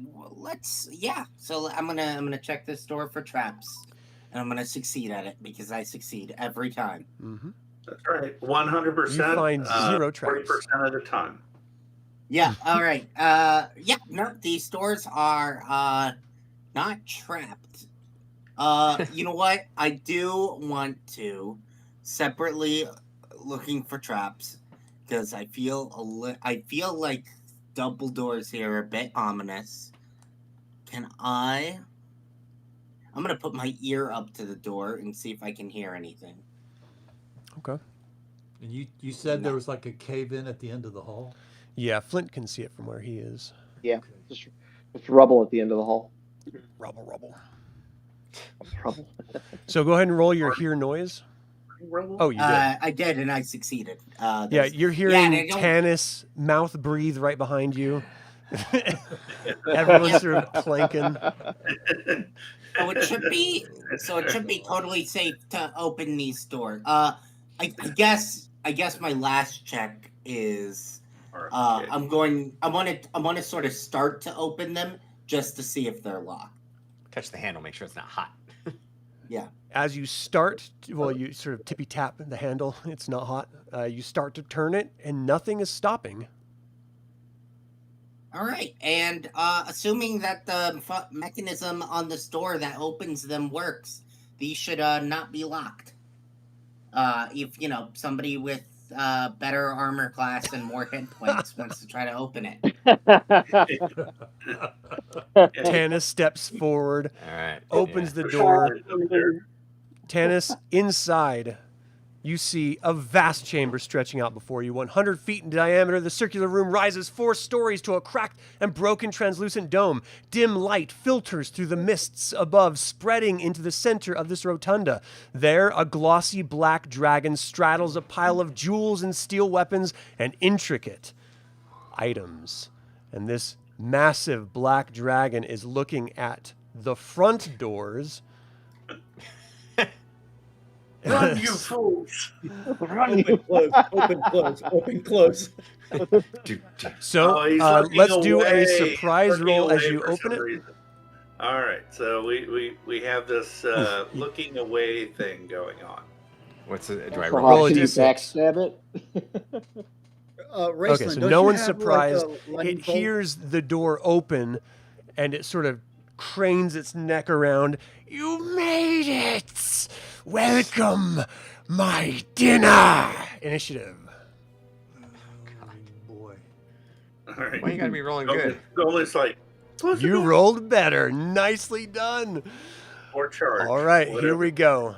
So I'm gonna check this door for traps, and I'm gonna succeed at it because I succeed every time. Mm-hmm. That's right. 100%. You find 0 traps. 40% of the time. Yeah. All right. No, these doors are not trapped. You know what? I do want to separately looking for traps because I feel like double doors here are a bit ominous. I'm gonna put my ear up to the door and see if I can hear anything. Okay. And you said there was like a cave-in at the end of the hall? Yeah, Flint can see it from where he is. Yeah, just rubble at the end of the hall. Rubble. Rubble. So go ahead and roll your hear noise. Oh, you did. I did, and I succeeded. Yeah, you're hearing Tanis mouth breathe right behind you. Everyone's sort of clanking. So it should be totally safe to open these doors. I guess my last check is I want to sort of start to open them just to see if they're locked. Touch the handle, make sure it's not hot. Yeah. As you start, you sort of tippy tap the handle. It's not hot. You start to turn it, and nothing is stopping. All right, and assuming that the mechanism on this door that opens them works, these should not be locked. If somebody with better armor class and more hit points wants to try to open it. Tanis steps forward, All right. opens the door. Tanis, inside, you see a vast chamber stretching out before you. 100 feet in diameter, the circular room rises 4 stories to a cracked and broken translucent dome. Dim light filters through the mists above, spreading into the center of this rotunda. There, a glossy black dragon straddles a pile of jewels and steel weapons and intricate items. And this massive black dragon is looking at the front doors. Run, you fools! Open, close. So let's do a surprise roll as you open it. All right, so we have this looking away thing going on. What's it? Do I So roll how a can you d6? backstab it? Raistlin, Okay, so don't no you one's have, surprised. like, a lightning It bolt? hears the door open, and it sort of cranes its neck around. You made it! Welcome, my dinner! Initiative. Boy. All right. Why you gotta be rolling good? Goldmoon's like, close the You door, rolled better. Nicely done. or charge. All right, whatever. here we go.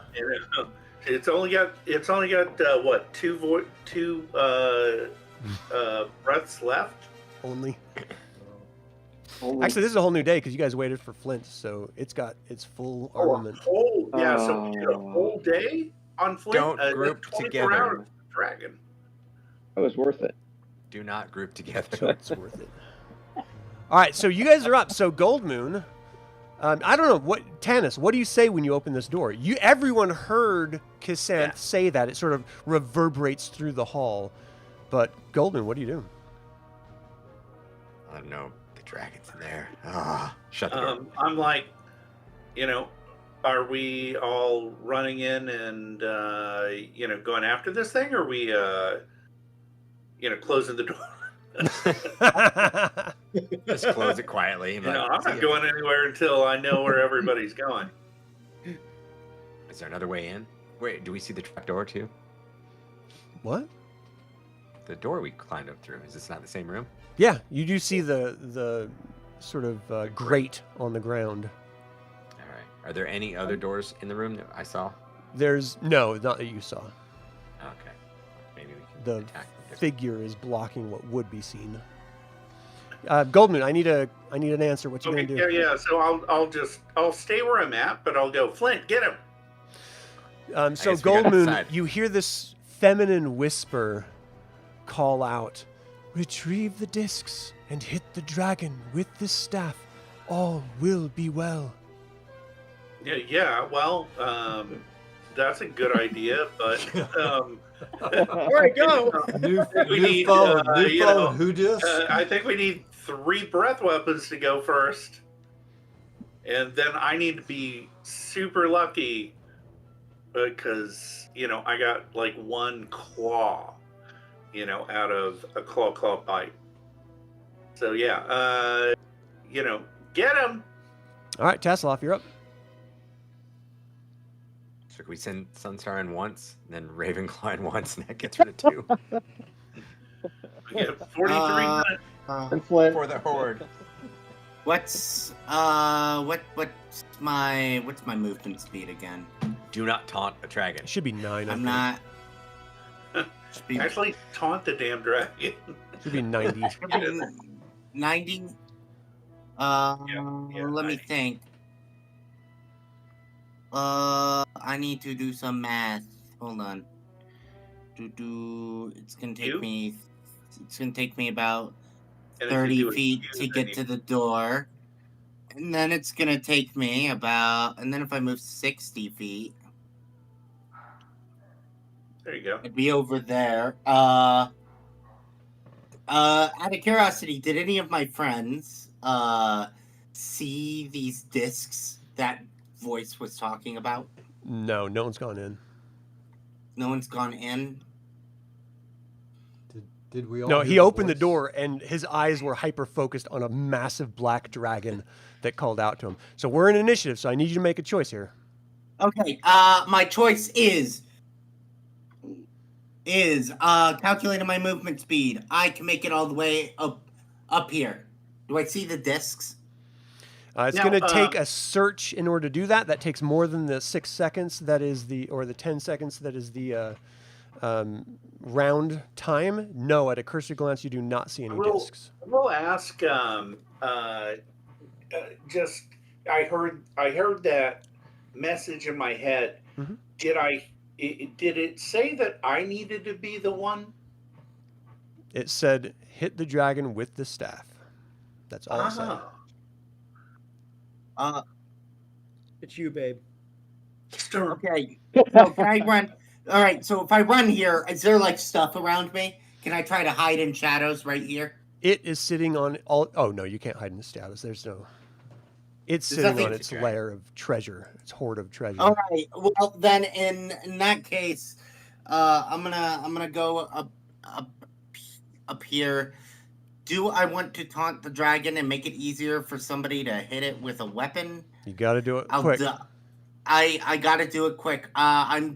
It's only got what, two breaths left. Only. Only- Actually, this is a whole new day because you guys waited for Flint, so it's got its full armament. So we did a whole day on Flint. Don't group 24 together. hours dragon. That was worth it. Do not group So together. it's worth it. All right, so you guys are up. So Goldmoon, I don't know Tanis. What do you say when you open this door? Everyone heard Kisanth say that. It sort of reverberates through the hall. But Goldmoon, what do you do? I don't know. The dragon's in there. Shut the door. I'm like, are we all running in and going after this thing, or are we closing the door? Just close it quietly. I'm not going anywhere until I know where everybody's going. Is there another way in? Wait, do we see the trap door too? What? The door we climbed up through. Is this not the same room? Yeah, you do see the sort of grate on the ground. All right. Are there any other doors in the room that I saw? There's no, not that you saw. Okay. Maybe we can The attack them. figure is blocking what would be seen. Goldmoon, I need an answer. What you Okay, gonna do? yeah. So I'll stay where I'm at, but I'll go. Flint, get him. So guess we gotta Goldmoon, decide. you hear this feminine whisper call out, "Retrieve the discs and hit the dragon with this staff. All will be well." Yeah. Well, that's a good idea, but Where it go? New we new need, phone, new you phone. know, Who dis? I think we need 3 breath weapons to go first, and then I need to be super lucky because I got like 1 claw, out of a claw bite. So yeah, get him. All right, Tasslehoff, you're up. So can we send Sunstar in once, and then Ravenclaw in once, and that gets rid of 2 We get 43 minutes. And Flint. for the horde. What's my movement speed again? Do not taunt a dragon. It should be 9. I I'm think. not. Should be Actually, taunt the damn dragon. Should be 90. 90. yeah, Let me 90. think. I need to do some math. Hold on. It's gonna take You? me. It's gonna take me about And if you 30 do it feet you, to then get you- to the door, and then it's gonna take me about. And then if I move 60 feet, There you go. I'd be over there. Out of curiosity, did any of my friends see these discs that voice was talking about? No one's gone in. No one's gone in. Did we all? No, hear he the opened the voice? door and his eyes were hyper focused on a massive black dragon that called out to him. So we're in initiative, so I need you to make a choice here. Okay. My choice is calculating my movement speed. I can make it all the way up here. Do I see the discs? It's Now, going to take a search in order to do that. That takes more than the 6 seconds that is or the 10 seconds that is the round time. No, at a cursory glance, you do not see any discs. We'll ask. Just I heard that message in my head. Mhm. Did it say that I needed to be the one? It said, hit the dragon with the staff. That's all it said. It's you, babe. Sturm. Okay. So can I run? All right. So if I run here, is there like stuff around me? Can I try to hide in shadows right here? It is sitting on all. Oh no, you can't hide in the shadows. There's no. It's There's sitting nothing on to its drag. lair of treasure. Its hoard of treasure. All right. Well, then in that case, I'm gonna go up here. Do I want to taunt the dragon and make it easier for somebody to hit it with a weapon? You got to do it I'll quick. I gotta do it quick. I'm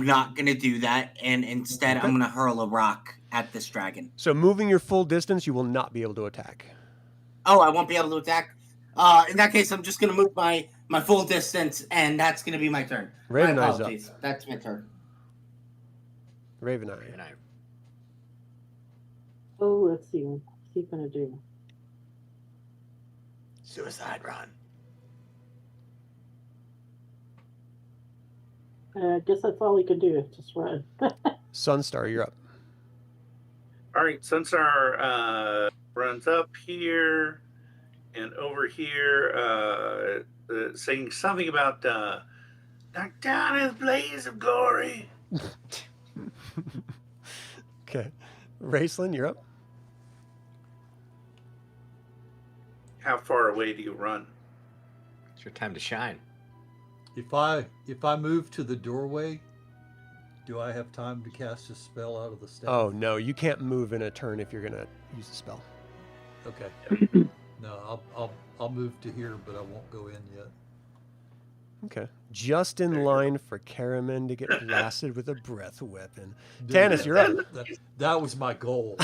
not gonna do that, and instead Okay. I'm gonna hurl a rock at this dragon. So moving your full distance, you will not be able to attack. Oh, I won't be able to attack. In that case, I'm just gonna move my full distance, and that's gonna be my turn. Raven My Eye's up. apologies. That's my turn. Raven And Eye. I Oh, let's see. What's he gonna do? suicide run. I guess that's all he can do. Just run. Sunstar, you're up. All right, Sunstar runs up here and over here, saying something about knock down his blaze of glory. Okay. Raistlin, you're up. How far away do you run? It's your time to shine. If I move to the doorway, do I have time to cast a spell out of the staff? Oh no, you can't move in a turn if you're gonna use a spell. Okay. No, I'll move to here, but I won't go in yet. Okay. Just in There you line for Caramon to get blasted with a breath weapon. Dude, Tanis, you're up. That was my goal.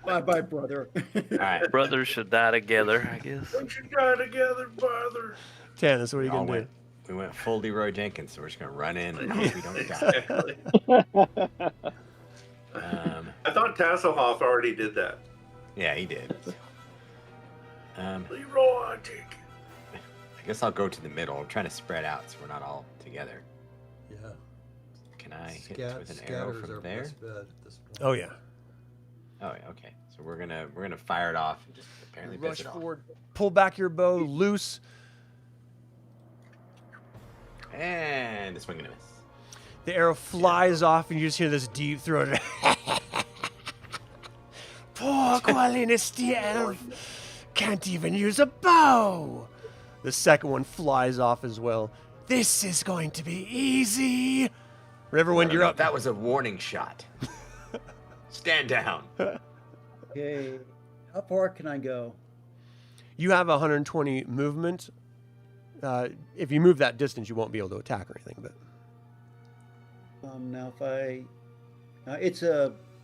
Bye bye, brother. All right. Brothers should die together, I guess. We should go together, brother. Tanis, what are you We all gonna do? We went full Leroy Jenkins, so we're just gonna run in and hope we don't die. Exactly. I I thought Tasslehoff already did that. Yeah, he did. Leroy, I take it. I guess I'll go to the middle. I'm trying to spread out so we're not all together. Yeah. Can I hit with an arrow Scatters from our there? best bet at this point. Oh yeah. Oh, yeah, okay. So we're gonna fire it off and just apparently Rush piss it forward, pull back your bow, loose. off. And it's gonna miss. The arrow flies off, and you just hear this deep throated. Poor Qualinus elf can't even use a bow. The second one flies off as well. This is going to be easy. Riverwind, you're up. That was a warning shot. Stand down. Okay. How far can I go? You have 120 movement. If you move that distance, you won't be able to attack or anything. But Now, if it's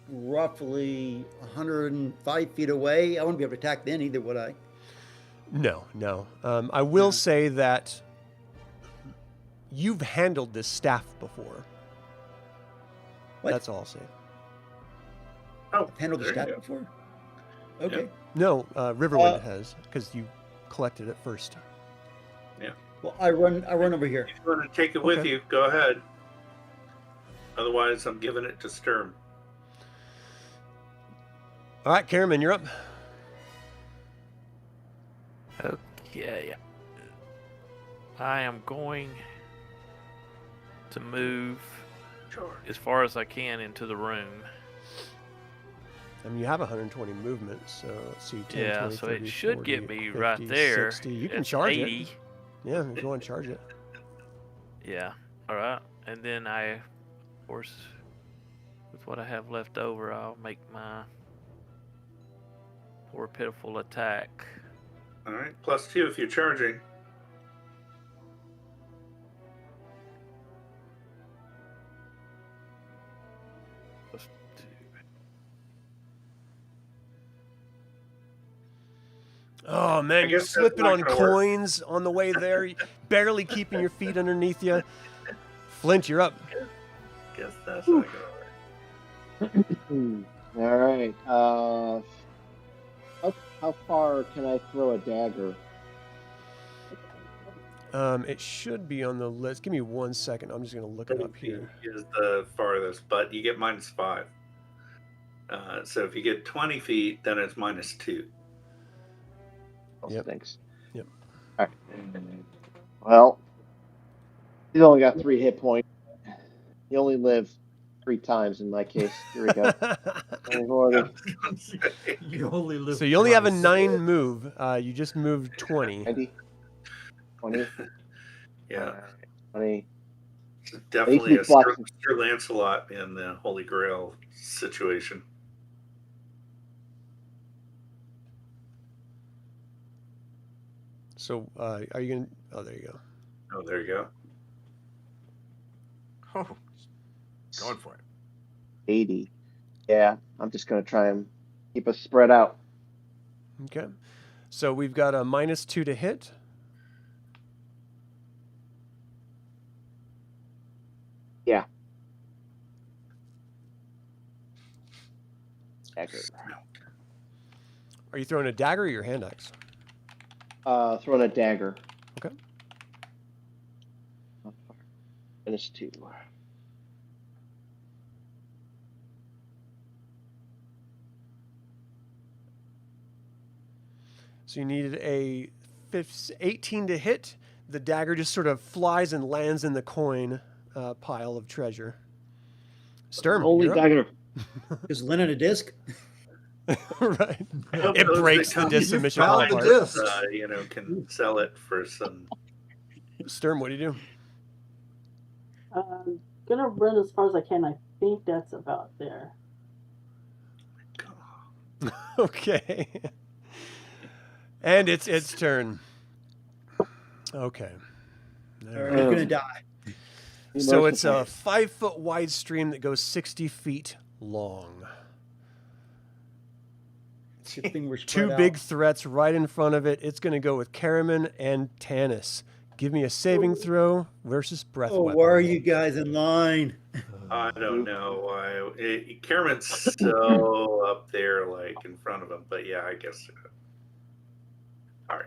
roughly 105 feet away. I wouldn't be able to attack then either, would I? no. I will say that you've handled this staff before. What? That's all I'll say. Oh, I've handled the there you staff go. before? Okay. No, Riverwind has, because you collected it first. Well, I run over here. If you want to take it with Okay. you, go ahead. Otherwise, I'm giving it to Sturm. All right, Caramon, you're up. Okay. I am going to move Sure. as far as I can into the room. I mean, you have 120 movement, so let's see. 10, Yeah, 20, so 30, it should 40, get me 50, right there. 60. You can It's charge 80. it. Yeah, if you want to charge it. Yeah. All right. And then I, of course, with what I have left over, I'll make my poor pitiful attack. All right. +2 if you're charging. Plus 2. Oh, man, I you're guess that's slipping not on gonna work. coins on the way there, barely keeping your feet underneath you. Flint, you're up. Guess that's not gonna work. All right. How far can I throw a dagger? It should be on the list. Give me 1 second. I'm just going to look it up here. Is the farthest, but you get -5. So if you get 20 feet, then it's -2. Yep. Thanks. Yep. All right. Well, he's only got 3 hit points. He only lived 3 times in my case. Here we go. You only live. So you only have a twice. 9 move. You just moved 20. 20. Yeah, 20. it's definitely a Makes me Sir flush. Lancelot in the Holy Grail situation. So are you going to... Oh, there you go. Oh, there you go. Oh, going for it. 80. Yeah, I'm just going to try and keep us spread out. Okay. So we've got a -2 to hit. Yeah. Dagger. Are you throwing a dagger or your hand axe? Throwing a dagger. Okay. -2. So you needed a 18 to hit. The dagger just sort of flies and lands in the coin pile of treasure. Sturm, Holy you're up. dagger. Is linen a disc? Right. I hope It those breaks that the come disc and mission found fall the apart. disc. can sell it for some. Sturm, what do you I'm gonna run as far as I can. I think that's about there. do? Okay. And it's its turn. Okay. All Or right. you're gonna die. So it's a 5-foot wide stream that goes 60 feet long. Good thing we're spread Two out. big threats right in front of it. It's going to go with Caramon and Tanis. Give me a saving throw versus breath Oh, weapon. why are you guys in line? I don't know why. Caramon's so up there, like in front of him. But yeah, I guess. All right.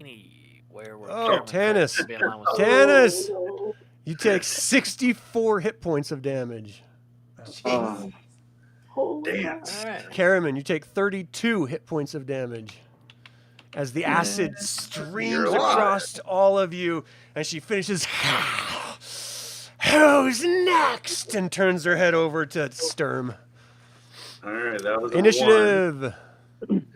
Anywhere where Oh, Caramon Tanis. should be in line with Tanis! Oh, You take 64 hit points of damage. Oh, holy dance. All right. Caramon, you take 32 hit points of damage as the acid You're streams alive. across all of you, and she finishes, who's next? And turns her head over to Sturm. All right, that was a Initiative.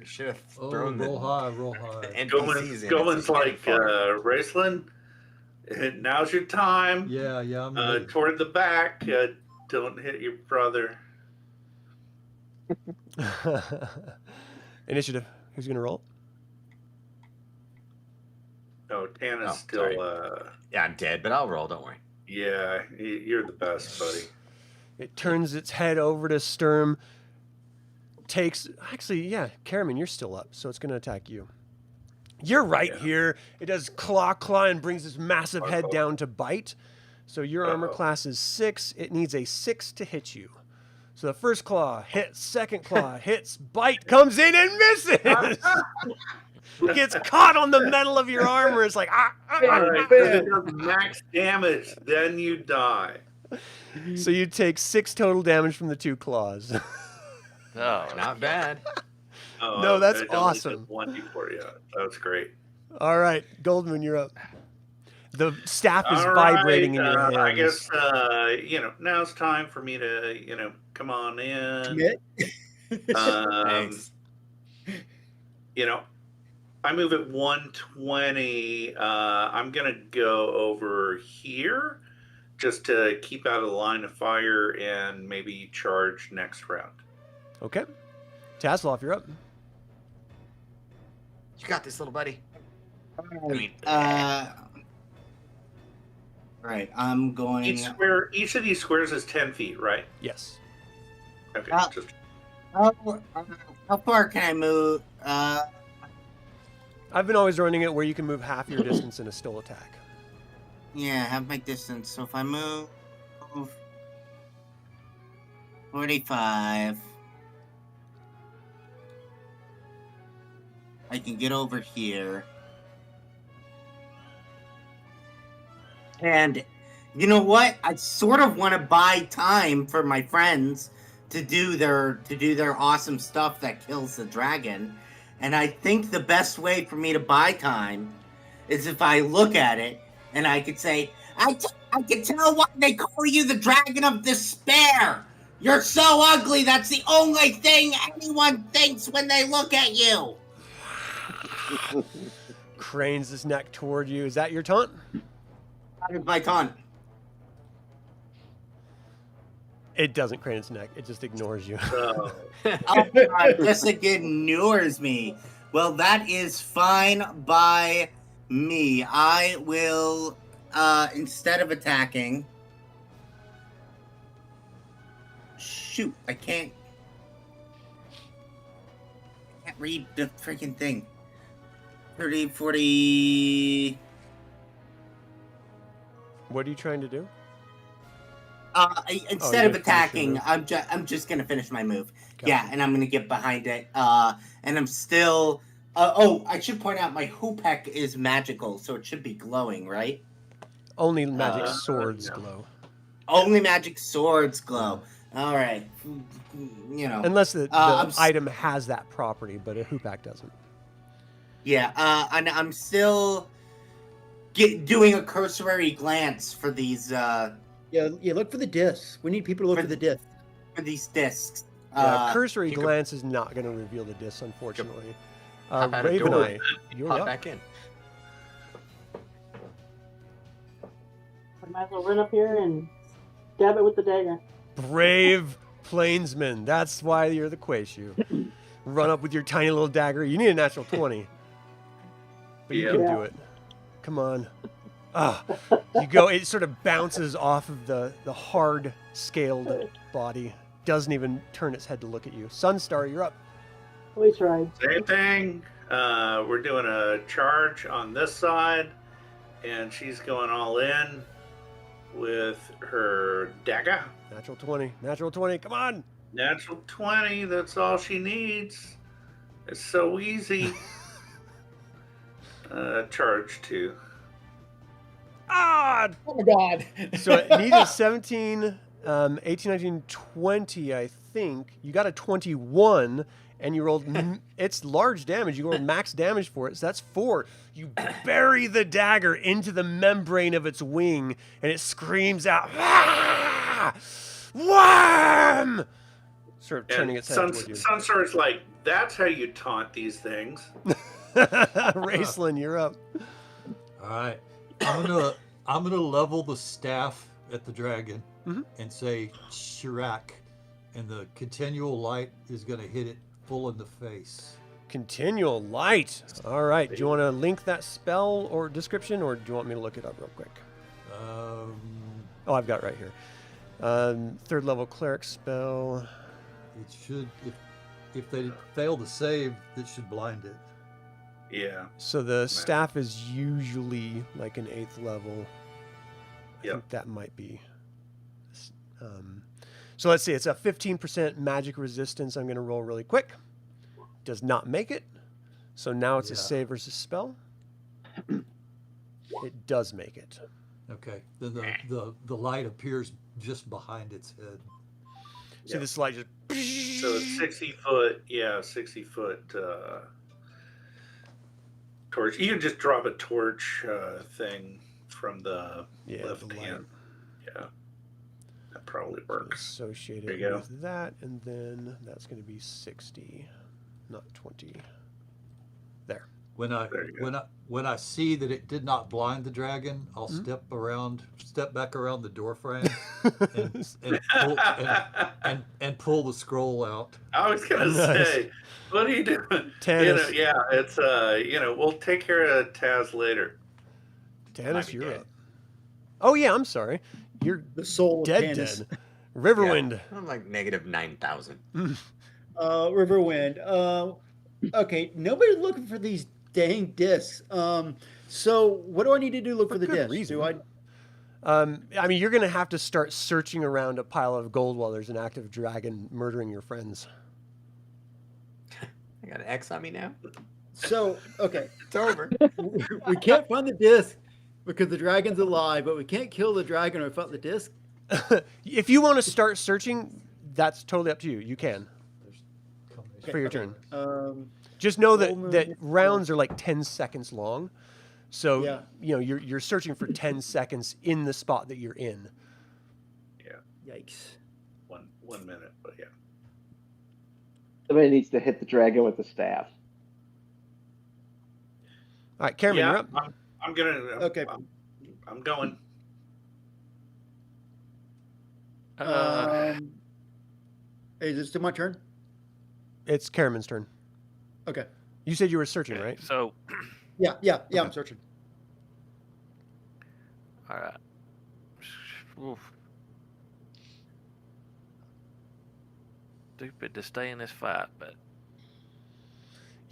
Should have Oh, thrown roll the high, roll high. NPCs in. Goldman's so you like, get far. Raistlin, now's your time. Yeah, I'm ready. Toward the back. Don't hit your brother. Initiative. Who's going to roll? Oh, Tanis Oh, still. sorry. Yeah, I'm dead, but I'll roll. Don't worry. Yeah, you're the best, buddy. It turns its head over to Sturm. Caramon, you're still up, so it's going to attack you. You're right here. It does claw, and brings this massive head down to bite. So your armor class is 6. It needs a 6 to hit you. So the first claw hits, second claw hits, bite comes in and misses. It gets caught on the metal of your armor. It's like, It does max damage, then you die. So you take 6 total damage from the 2 claws. Oh, Not bad. No, that's it only awesome. does 1d4, yeah. That's great. All right, Goldmoon, you're up. The staff is All vibrating in right, your hands. I guess, now it's time for me to, come on in. Commit. Thanks. I move at 120. I'm going to go over here just to keep out of the line of fire and maybe charge next round. Okay. Tasslehoff, you're up. You got this, little buddy. Right, I'm going. Each of these squares is 10 feet, right? Yes. Okay. Just How far can I move? I've been always running it where you can move half your distance in a still attack. Yeah, have my distance. So if I move 45, I can get over here. And you know what? I sort of want to buy time for my friends to do their awesome stuff that kills the dragon. And I think the best way for me to buy time is if I look at it and I could say, I can tell why they call you the Dragon of Despair. You're so ugly. That's the only thing anyone thinks when they look at you. Cranes his neck toward you. Is that your taunt? That is my taunt. It doesn't crane its neck. It just ignores you. Oh, God, this ignores me. Well, that is fine by me. I will, instead of attacking... Shoot, I can't read the freaking thing. 30, 40... What are you trying to do? Instead you're of attacking, finishing I'm just gonna finish my move. Gotcha. Yeah, and I'm gonna get behind it. And I'm still. I should point out my hoopek is magical, so it should be glowing, right? Only magic swords no. glow. Only magic swords glow. All right, Unless the item has that property, but a hoopak doesn't. Yeah, and I'm still doing a cursory glance for these. Yeah, look for the discs. We need people to look for the discs. For these discs. Cursory glance is not going to reveal the disc, unfortunately. Hop out a Raven door. Eye, you're Hop up. back in. I might as well run up here and stab it with the dagger. Brave plainsman. That's why you're the Quayshu. Run up with your tiny little dagger. You need a natural 20. But you can Yeah. do it. Come on. You go, it sort of bounces off of the hard scaled body. Doesn't even turn its head to look at you. Sunstar, you're up. We tried. same thing. We're doing a charge on this side, and she's going all in with her dagger. Natural 20. Natural 20. Come on. Natural 20, that's all she needs. It's so easy. Charge 2. Oh my god. So it needs a 17, 18, 19, 20, I think you got a 21, and you rolled. It's large damage. You rolled max damage for it, so that's 4. You bury the dagger into the membrane of its wing, and it screams out, "Ah! Worm!" Sort of turning its head toward you. Sunstorm's like, that's how you taunt these things. Raistlin, you're up. All right, I'm gonna level the staff at the dragon and say Shirak, and the continual light is gonna hit it full in the face. Continual light. All right. Do you want to link that spell or description, or do you want me to look it up real quick? Oh, I've got it right here. 3rd level cleric spell. It should, if they fail to save, it should blind it. Yeah. So the staff is usually like an 8th level. I Yep. think that might be. So let's see. It's a 15% magic resistance. I'm going to roll really quick. Does not make it. So now it's a save versus spell. It does make it. Okay. Then the light appears just behind its head. See this light just. So it's 60 foot. Yeah, 60 foot torch. You can just drop a torch thing from the left hand. Yeah. That probably works. Associated There you go. with that, and then that's going to be 60, not 20. There. When I see that it did not blind the dragon, I'll step back around the door frame and pull the scroll out. I was gonna say, what are you doing? Tanis. It's we'll take care of Taz later. Tanis, you're up. Oh yeah, I'm sorry. You're The soul dead. of Tanis. Riverwind. I'm like negative 9,000. Riverwind. Okay, nobody's looking for these dang discs. So what do I need to do? Look for the good discs. reason. Do I? I mean, you're going to have to start searching around a pile of gold while there's an active dragon murdering your friends. I got an X on me now. So okay, It's over. we can't find the disc because the dragon's alive, but we can't kill the dragon without the disc. If you want to start searching, that's totally up to you. You can. For your turn. Just know that rounds are like 10 seconds long. So, you're searching for 10 seconds in the spot that you're in. Yeah. Yikes. One minute, but yeah. Somebody needs to hit the dragon with the staff. All right, Caramon, you're up. I'm gonna. Okay. I'm going. Is it still my turn? It's Caramon's turn. Okay. You said you were searching, right? So, Yeah, I'm searching. all right. Oof. Stupid to stay in this fight, but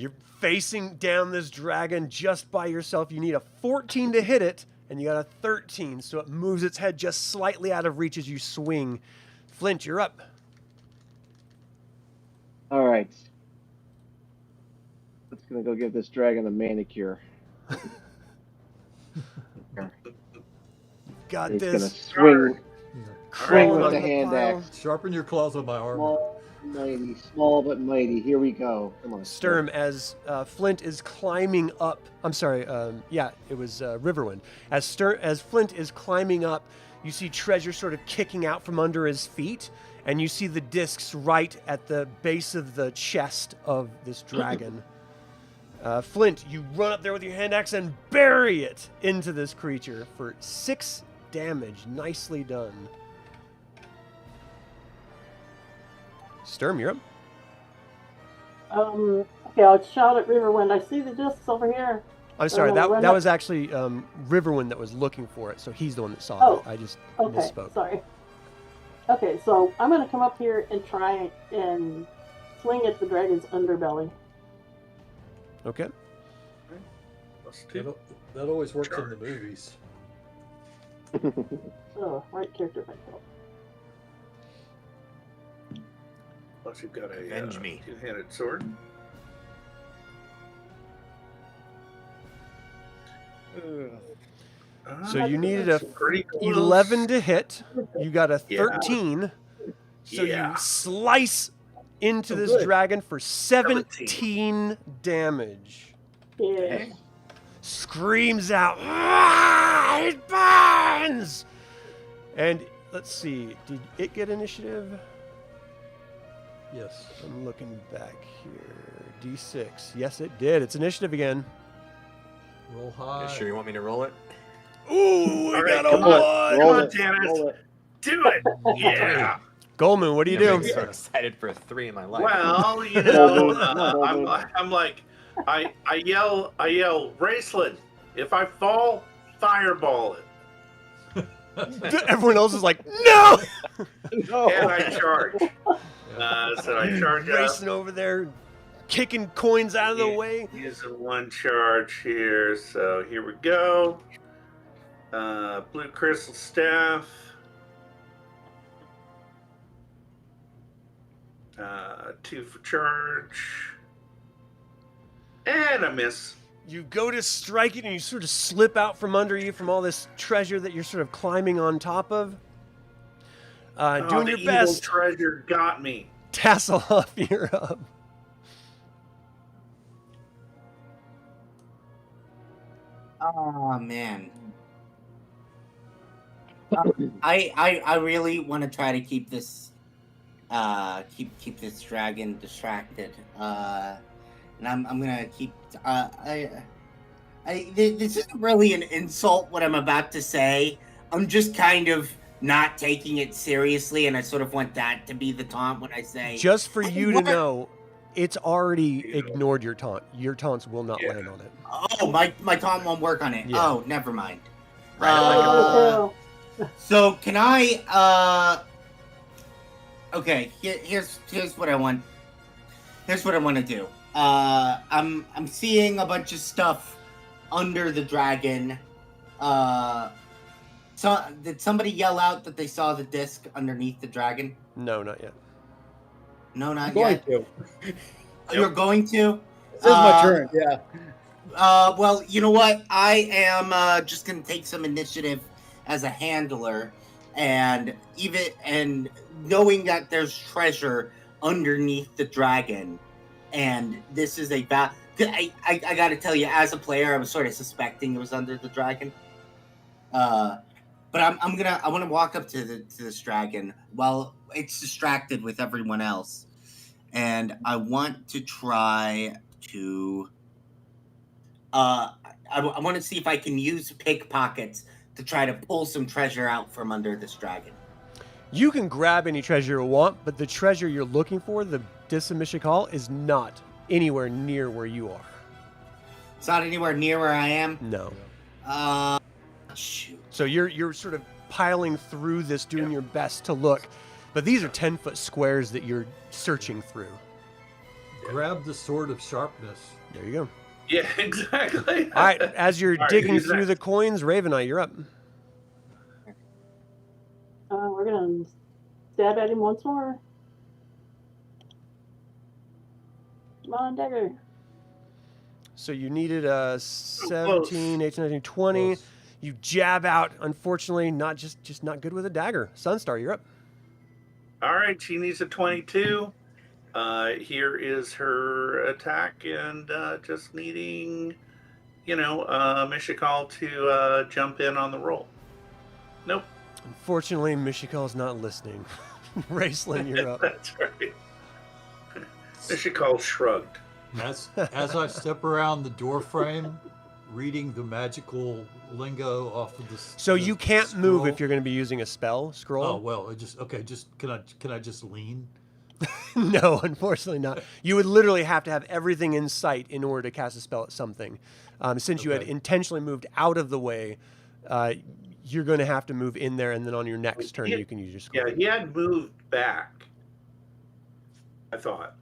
You're facing down this dragon just by yourself. You need a 14 to hit it, and you got a 13, so it moves its head just slightly out of reach as you swing. Flint, you're up. All right. Let's gonna go give this dragon a manicure. Got He's this. gonna swing with on the the hand pile. axe. Sharpen your claws on my armor. Small but mighty. Here we go. Come on. Sturm, as Flint is climbing up. I'm sorry. It was Riverwind. As Flint is climbing up, you see treasure sort of kicking out from under his feet, and you see the discs right at the base of the chest of this dragon. Flint, you run up there with your hand axe and bury it into this creature for 6 damage. Nicely done. Sturm, you're up. Okay, I'll shout at Riverwind. I see the discs over here. I'm sorry, that run that up- was actually Riverwind that was looking for it, so he's the one that saw it. I just misspoke. Sorry. Okay, so I'm going to come up here and try and swing at the dragon's underbelly. Okay. That always works in the movies. Oh, right character myself. Plus you've got a Avenge me. two-handed sword. So you needed a Pretty close. 11 to hit. You got a 13. So Yeah. you slice into this good. dragon for 17 damage. Yeah. Screams out, "Ah, it burns!" And let's see, did it get initiative? Yes. I'm looking back here. D6. Yes, it did. It's initiative again. Roll high. You sure you want me to roll it? Ooh, we All got right, a come on. one. Come Roll on, it. Tanis. Roll it. Do it. Yeah. Goldmoon, what do you Never do? been so excited for a 3 in my life. Well, you Goldmoon. know, Come on, Goldmoon. I'm like, I yell, Raistlin. If I fall, fireball it, Everyone else is like, no! No. and I charge. So I charge up. Racing over there, kicking coins out of the way. Using one charge here, so here we go. Blue crystal staff. 2 for charge. And I miss. You go to strike it and you sort of slip out from under you from all this treasure that you're sort of climbing on top of. Doing the your evil best. treasure got me. Tasslehoff, you're up. Oh man. I really want to try to keep this keep this dragon distracted. And I'm gonna keep this isn't really an insult what I'm about to say. I'm just kind of not taking it seriously, and I sort of want that to be the taunt when I say. Just for you to What? know, it's already ignored your taunt. Your taunts will not land on it. Oh, my taunt won't work on it. Yeah. Oh, never mind. Oh, So can I? Okay. Here's what I want. Here's what I want to do. I'm seeing a bunch of stuff under the dragon. So did somebody yell out that they saw the disc underneath the dragon? No, not yet. No, not I'm going yet. to. You're going to. This is my turn. Yeah. Well, you know what? I am just gonna take some initiative as a handler, and knowing that there's treasure underneath the dragon, and this is a I gotta tell you, as a player, I was sort of suspecting it was under the dragon. But I want to walk up to this dragon while it's distracted with everyone else, and I want to try to. I want to see if I can use pickpockets to try to pull some treasure out from under this dragon. You can grab any treasure you want, but the treasure you're looking for, the Disc of Mishakal, is not anywhere near where you are. It's not anywhere near where I am. No. Shoot. So you're sort of piling through this, doing your best to look, but these are 10-foot squares that you're searching through. Grab the sword of sharpness. There you go. Yeah, exactly. All right, as you're All right, digging who's through next? the coins, Raveneye, you're up. we're gonna stab at him once more. Come on, dagger. So you needed a 17, 18, 19, 20. Close. You jab out, unfortunately, not just not good with a dagger. Sunstar, you're up. All right, she needs a 22. Here is her attack, and just needing, Mishakal to jump in on the roll. Nope. Unfortunately, Mishakal's not listening. Raistlin, you're up. That's right. Mishakal shrugged. As I step around the door frame, reading the magical lingo off of the. So the you can't move scroll. if you're going to be using a spell scroll. Oh well, can I just lean? No, unfortunately not. You would literally have to have everything in sight in order to cast a spell at something. Since you had Okay. intentionally moved out of the way, you're going to have to move in there, and then on your next turn, you can use your scroll. Yeah, he had moved back, I thought.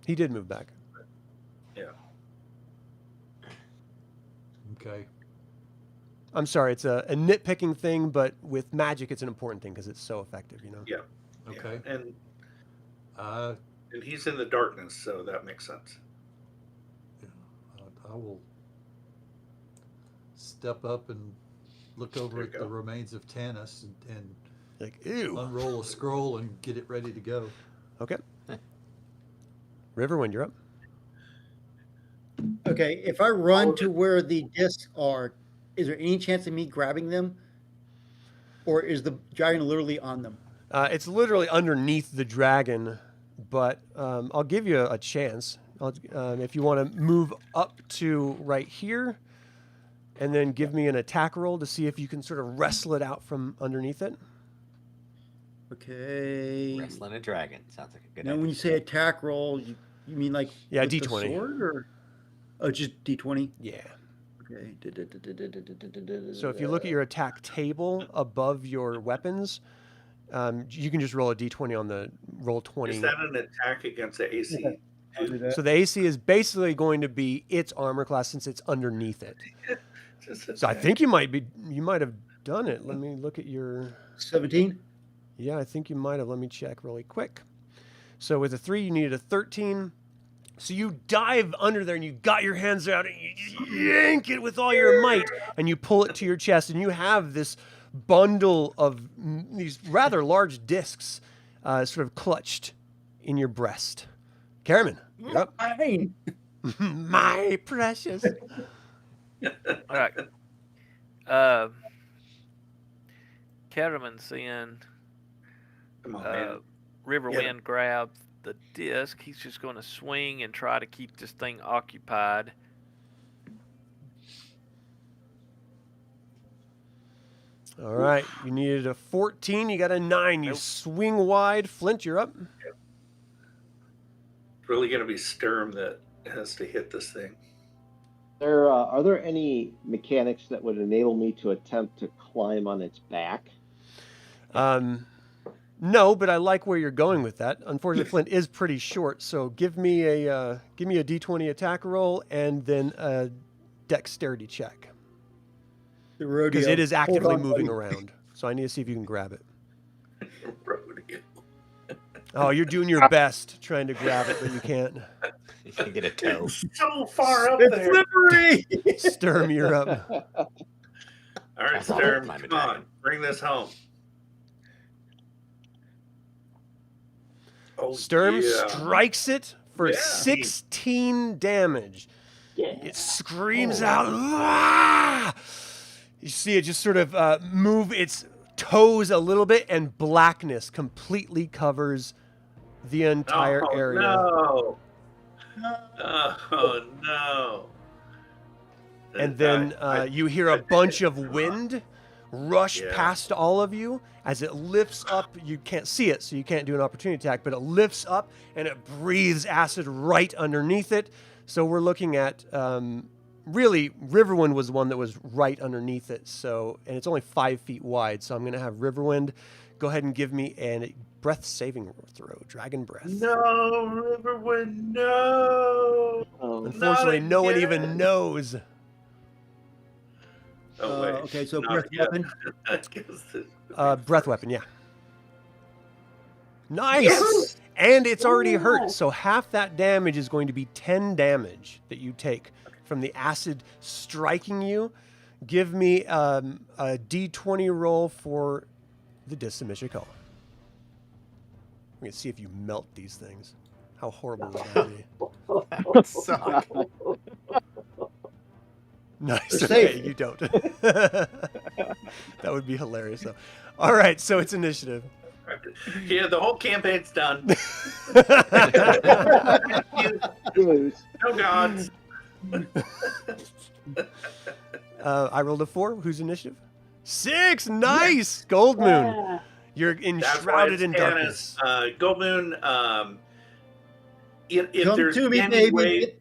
He did move back. Yeah. Okay. I'm sorry, it's a nitpicking thing, but with magic, it's an important thing because it's so effective, Yeah. Okay. Yeah. And he's in the darkness, so that makes sense. I will step up and look over There you at the go. remains of Tanis and Like, ew. Unroll a scroll and get it ready to go. Okay. Riverwind, you're up. Okay, if I run to where the discs are, is there any chance of me grabbing them? Or is the dragon literally on them? It's literally underneath the dragon, but I'll give you a chance. If you want to move up to right here, and then give me an attack roll to see if you can sort of wrestle it out from underneath it. Okay. Wrestling a dragon sounds like a good Now, idea. when you say attack roll, you mean like with the D20. sword or just D20? Yeah. Okay. So if you look at your attack table above your weapons, you can just roll a D20 on the roll 20. Is that an attack against the AC? I'll do that. So the AC is basically going to be its armor class since it's underneath it. So I think you might have done it. Let me look at your 17. Yeah, I think you might have. Let me check really quick. So with a 3, you needed a 13. So you dive under there and you got your hands out and you just yank it with all your might and you pull it to your chest and you have this bundle of these rather large discs sort of clutched in your breast. Caramon, you're up. Mine. My precious. All right. Caramon seeing Come on, man. Riverwind grab the disc. He's just going to swing and try to keep this thing occupied. All right, you needed a 14. You got a 9. You swing wide. Flint, you're up. It's really going to be Sturm that has to hit this thing. Are there any mechanics that would enable me to attempt to climb on its back? No, but I like where you're going with that. Unfortunately, Flint is pretty short, so give me a D20 attack roll and then a dexterity check The rodeo. because it is actively Hold on, moving buddy. around. So I need to see if you can grab it. Rodeo. Oh, you're doing your best trying to grab it, but you can't. You can get a toe. So far up It's there. slippery. Sturm, you're up. All right, That's all. Sturm, Climb a come on. dragon. Bring this home. Oh, Sturm yeah. strikes it for Yeah. 16 damage. Yeah. It screams out. "Ah!" You see it just sort of move its toes a little bit, and blackness completely covers the entire Oh, area. No. Oh, no. And then you hear a bunch of wind rush Yeah. past all of you as it lifts up. You can't see it, so you can't do an opportunity attack, but it lifts up and it breathes acid right underneath it. So we're looking at, really, Riverwind was the one that was right underneath it. So, and it's only 5 feet wide. So I'm going to have Riverwind go ahead and give me a breath saving throw, dragon breath. No, Riverwind, no. Unfortunately, no one even again. knows. Oh, wait. Okay, so Not breath yet. weapon. I guess this- Breath weapon, yeah. Nice! Yes! And it's already Oh, hurt, nice. so half that damage is going to be 10 damage that you take from the acid striking you. Give me a D20 roll for the Dismission Call. We're going to see if you melt these things. How horrible would that be? That would suck. Nice. They're Okay, safe. you don't. That would be hilarious, though. All right, so it's initiative. Yeah, the whole campaign's done. Lose. No gods. I rolled a 4. Who's initiative? 6. Nice. Goldmoon. Yeah. You're That's why enshrouded it's in Tanis. darkness. Goldmoon, if Come there's to me, any baby. way,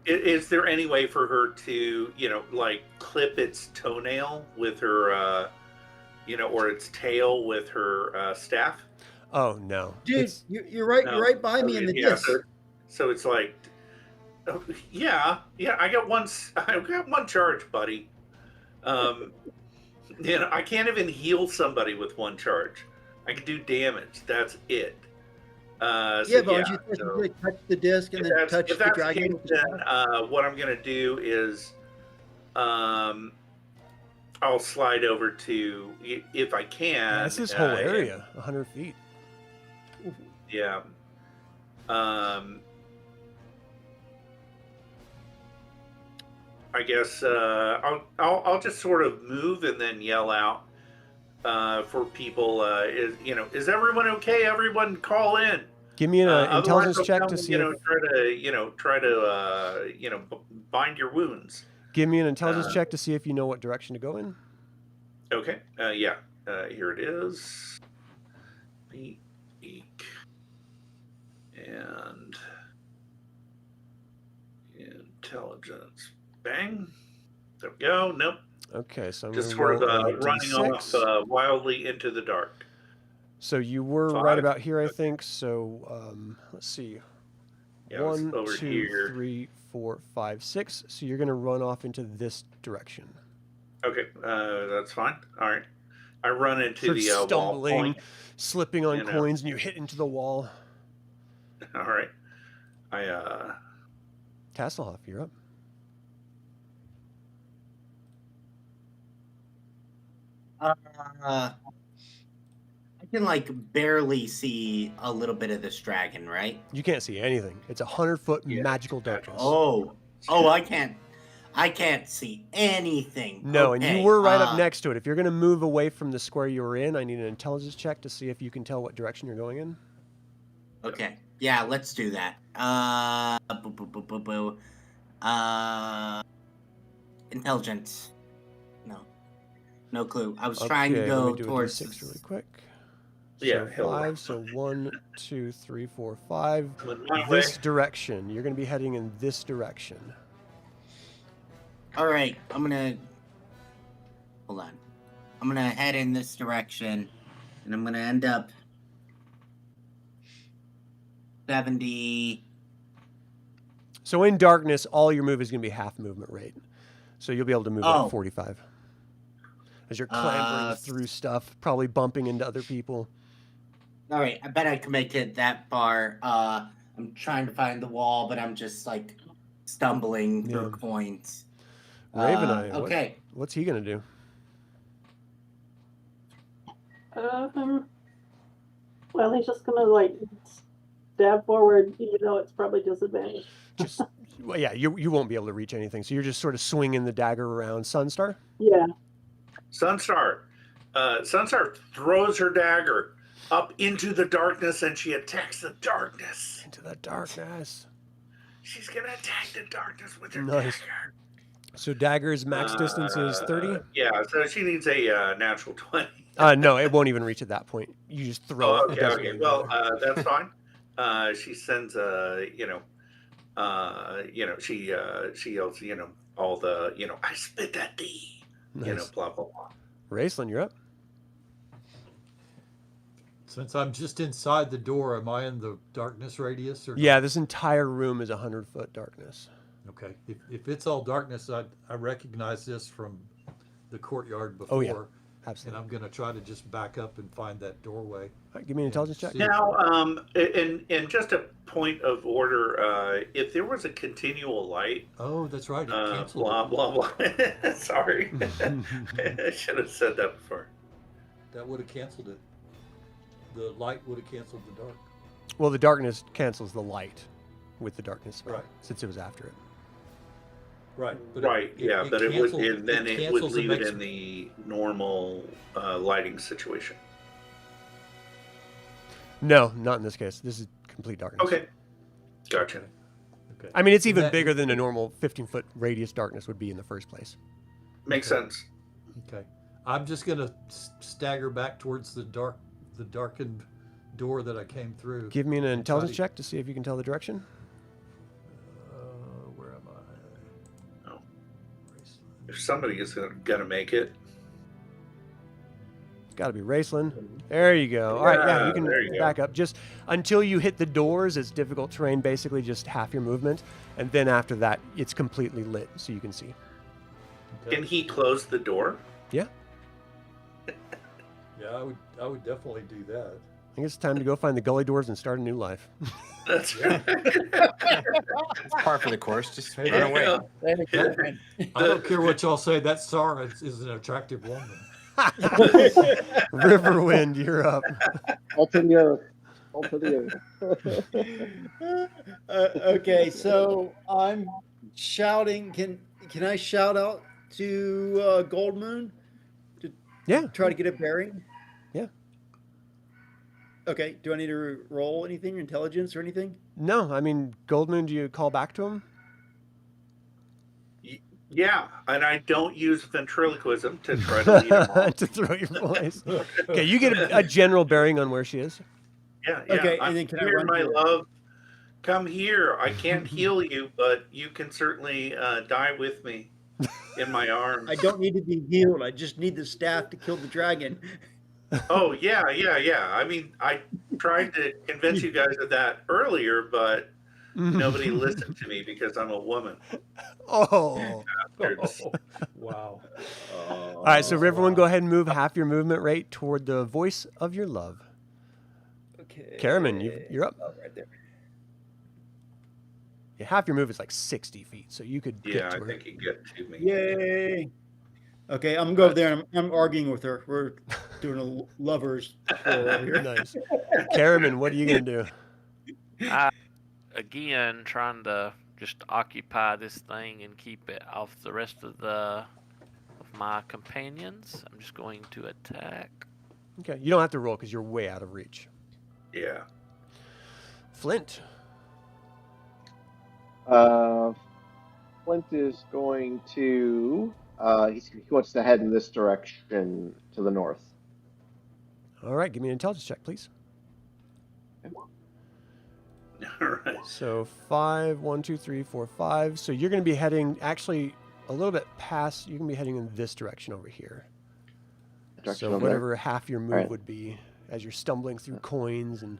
is there any way for her to, like clip its toenail with her, or its tail with her staff? Oh no, Dude, It's- you're right. No. You're right behind me in the Yeah, disc. so it's like, oh, yeah. I got one charge, buddy. I can't even heal somebody with one charge. I can do damage. That's it. Yeah, but aren't you supposed so- to really touch the disc and if then that's, touch if the that's the dragon? case, then what I'm going to do is I'm I'll slide over to, if I can. Yeah, that's this whole area, 100 feet. Yeah. I guess I'll just sort of move and then yell out for people. Is everyone okay? Everyone, call in. Give me an intelligence check to see. Try to bind your wounds. Give me an intelligence check to see if you know what direction to go in. Okay. Yeah. Here it is. Eek. And intelligence. Bang. There we go. Nope. Okay, so I'm just sort of running off wildly into the dark. So you were right about here, I think. So let's see. Yeah, 1, over 2, here. 3, 4, 5, 6. So you're going to run off into this direction. Okay, that's fine. All right. I run into Start the stumbling, wall point. slipping on coins, and you hit into the wall. All right. Tasslehoff, you're up. I can barely see a little bit of this dragon, right? You can't see anything. It's 100-foot magical darkness. Oh, I can't see anything. No, okay. And you were right up next to it. If you're going to move away from the square you were in, I need an intelligence check to see if you can tell what direction you're going in. Okay. Yeah, let's do that. Intelligence. No clue. I was trying to go towards 6 really quick. Yeah, so 5. So 1, 2, 3, 4, 5. This direction. You're going to be heading in this direction. All right. Hold on. I'm going to head in this direction, and I'm going to end up 70. So in darkness, all your move is going to be half movement rate. So you'll be able to move at 45. As you're clambering through stuff, probably bumping into other people. All right, I bet I can make it that far. I'm trying to find the wall, but I'm just stumbling through coins. Raven Eye, okay. What's he going to do? Well, he's just gonna stab forward, even though it's probably disadvantaged. Well, yeah, you won't be able to reach anything. So you're just sort of swinging the dagger around. Sunstar? Yeah. Sunstar throws her dagger up into the darkness, and she attacks the darkness. Into the darkness. She's gonna attack the darkness with her nice. dagger. So dagger's max distance is 30? Yeah, so she needs a natural 20. No, it won't even reach at that point. You just throw it. Okay. Well, that's fine. She sends she yells, all the, I spit at thee, nice. Blah, blah, blah. Raistlin, you're up. Since I'm just inside the door, am I in the darkness radius? Or yeah, this entire room is 100-foot darkness. Okay. If it's all darkness, I recognize this from the courtyard before. Oh, yeah. Absolutely. And I'm going to try to just back up and find that doorway. All right, give me an intelligence check. Now, and just a point of order, if there was a continual light. Oh, that's right. It canceled blah, blah, blah. Sorry. I should have said that before. That would have canceled it. The light would have canceled the dark. Well, the darkness cancels the light with the darkness spell, right? Since it was after it. Right. But right. But it would leave it in the the normal lighting situation. No, not in this case. This is complete darkness. Okay. Gotcha. Okay. I mean, it's even bigger than a normal 15-foot radius darkness would be in the first place. Makes sense. Okay. I'm just going to stagger back towards the darkened door that I came through. Give me an intelligence check to see if you can tell the direction. Where am I? Oh. If somebody is going to make it. It's got to be Raistlin. There you go. All right, yeah, you can back up. Just until you hit the doors, it's difficult terrain, basically just half your movement. And then after that, it's completely lit, so you can see. Okay. Can he close the door? Yeah. Yeah, I would definitely do that. think it's time to go find the gully doors and start a new life. That's right. It's par for the course. Just run away. I don't care what y'all say. That Sarah is an attractive woman. Riverwind, you're up. All to the earth. All to the earth. Okay, so I'm shouting. Can I shout out to Goldmoon to Yeah. try to get a bearing? Yeah. Okay. Do I need to roll anything, intelligence or anything? No, I mean, Goldmoon, do you call back to him? Yeah, and I don't use ventriloquism to try to lead him on. To throw your voice. Okay, you get a general bearing on where she is. Yeah. Okay, I'm and then can I here, run my to her? love. Come here. I can't heal you, but you can certainly die with me in my arms. I don't need to be healed. I just need the staff to kill the dragon. Oh, yeah. I mean, I tried to convince you guys of that earlier, but nobody listened to me because I'm a woman. Oh. Wow. All right, so everyone go ahead and move half your movement rate toward the voice of your love. Okay. Caramon, you're up. Oh, right there. Yeah, half your move is like 60 feet, so you could Yeah, get to I her. think you get to me. Yay. Okay, I'm gonna go over there and I'm arguing with her. We're doing a lovers roll over here. Nice. Caramon, what are you going to do? Again, trying to just occupy this thing and keep it off the rest of my companions. I'm just going to attack. Okay, you don't have to roll because you're way out of reach. Yeah. Flint. Flint is going to. He wants to head in this direction to the north. All right, give me an intelligence check, please. All right. So 5, 1, 2, 3, 4, 5. So you're going to be heading actually a little bit past. You're going to be heading in this direction over here. Direction So over whatever half your move right. would be as you're stumbling through coins and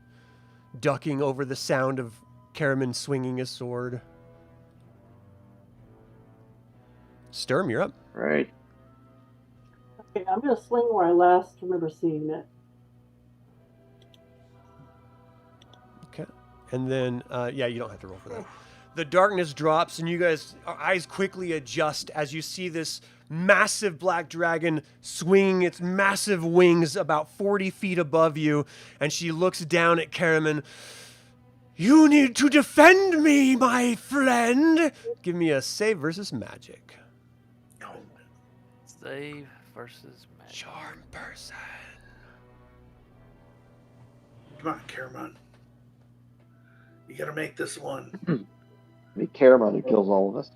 ducking over the sound of Caramon swinging his sword. Sturm, you're up. there. Right. Okay, I'm gonna swing where I last remember seeing it. Okay. And then, yeah, you don't have to roll for that. The darkness drops, and you guys' eyes quickly adjust as you see this massive black dragon swinging its massive wings about 40 feet above you. And she looks down at Caramon. You need to defend me, my friend. Give me a save versus magic. Save versus magic. Charm person. Come on, Caramon. You got to make this one. Be Caramon who kills all of us.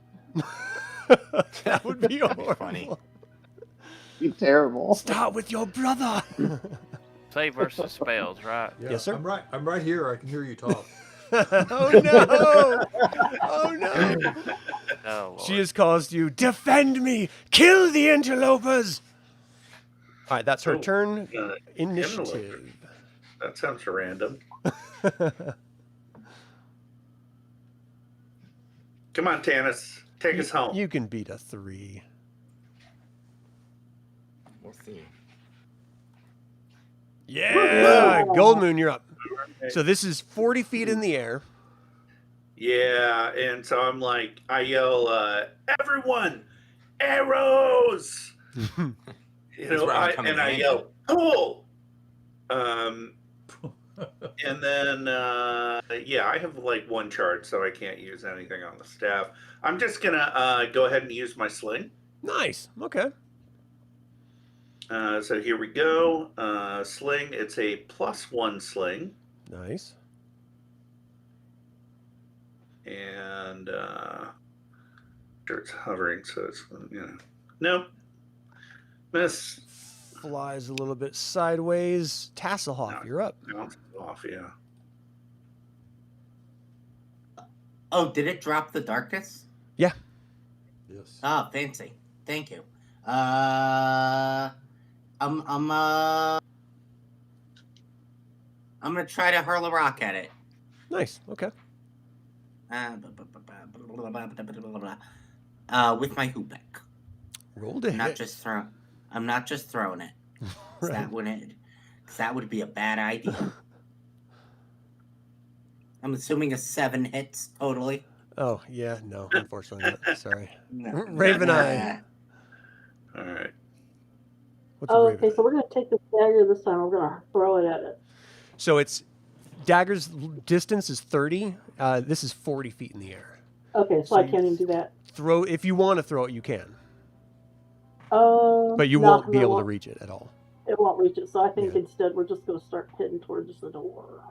That would be horrible. Funny. Be terrible. Start with your brother. Save versus spells, right? Yeah, Yes, sir. I'm right here. I can hear you talk. Oh no! Oh no! Oh, Lord. She has caused you. Defend me! Kill the interlopers! All right, that's her turn. Initiative. That sounds random. Come on, Tanis. Take us home. You can beat a 3. We'll see. Yeah! Goldmoon, you're up. So this is 40 feet in the air. Yeah, and so I'm like, I yell, everyone, arrows! You That's know, where I'm coming I in. yell, pull! And then, yeah, I have like one charge, so I can't use anything on the staff. I'm just gonna go ahead and use my sling. Nice. Okay. So here we go. Sling, it's a +1 sling. Nice. And sure it's hovering, so it's, you know. Nope. Miss. Flies a little bit sideways. Tasslehoff, you're up. Bounces off, yeah. Oh, did it drop the darkness? Yeah. Yes. Oh, fancy. Thank you. I'm gonna try to hurl a rock at it. Nice. Okay. With my hoopek. Roll to hit. I'm not just throwing it. 'Cause Right. that would be a bad idea. I'm assuming a 7 hits totally. Oh, yeah, no, unfortunately not. Sorry. No. Raven Eye. All right. What's a Raven Okay, so we're going to take the dagger this time. We're going to throw it at it. So it's dagger's distance is 30. This is 40 feet in the air. Okay, so I can't even do that. Throw if you want to throw it, you can. But you no, won't be it able to won't. reach it at all. It won't reach it. So I think Yeah. instead we're just going to start heading towards the door.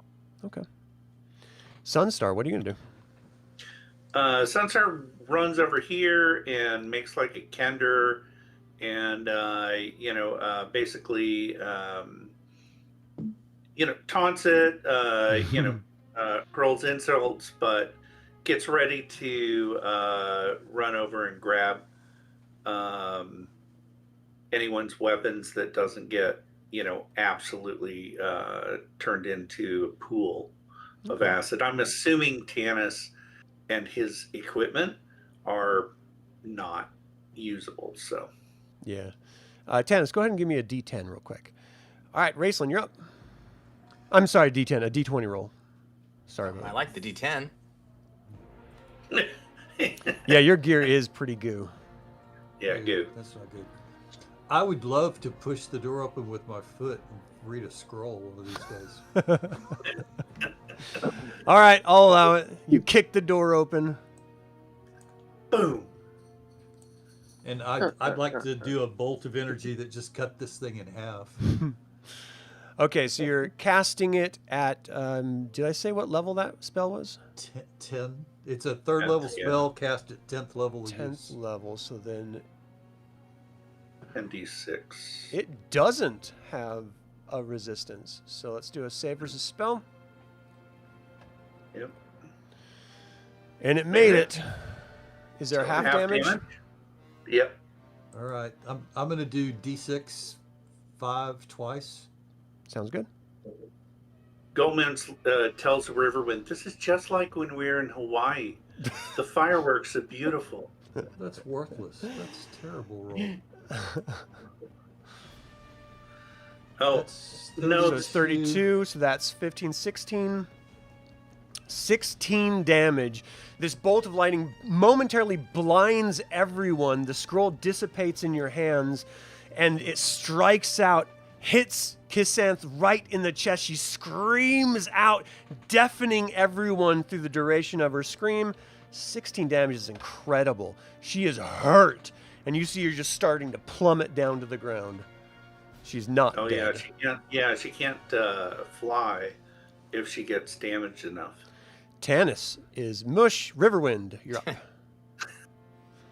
Okay. Sunstar, what are you gonna do? Sunstar runs over here and makes like a Kender, and basically taunts it, hurls insults, but gets ready to run over and grab anyone's weapons that doesn't get absolutely turned into a pool of acid. I'm assuming Tanis and his equipment are not usable. So Yeah. Tanis, go ahead and give me a D10 real quick. All right, Raistlin, you're up. I'm sorry, D10, a D20 roll. Sorry about I that. like the D10. Yeah, your gear is pretty goo. Yeah, good. That's not good. I would love to push the door open with my foot and read a scroll one of these days. All right, I'll allow it. You kick the door open. Boom. And I'd like to do a bolt of energy that just cut this thing in half. Okay, so you're casting it at, did I say what level that spell was? 10. It's a third level spell cast at 10th level. 10th level, so then 10d6. it doesn't have a resistance. So let's do a save versus spell. Yep. And it made it. Is there So half damage? Yep. All right. I'm going to do D6 5 twice. Sounds good. Goldmoon tells Riverwind, "This is just like when we were in Hawaii. The fireworks are beautiful." That's worthless. That's a terrible roll. Oh, That's no, So it's 32, so that's 15, 16. 16 damage. This bolt of lightning momentarily blinds everyone. The scroll dissipates in your hands, and it strikes out, hits Kisanth right in the chest. She screams out, deafening everyone through the duration of her scream. 16 damage is incredible. She is hurt, and you see her just starting to plummet down to the ground. She's not dead. She can't fly if she gets damaged enough. Tanis is mush. Riverwind, you're up.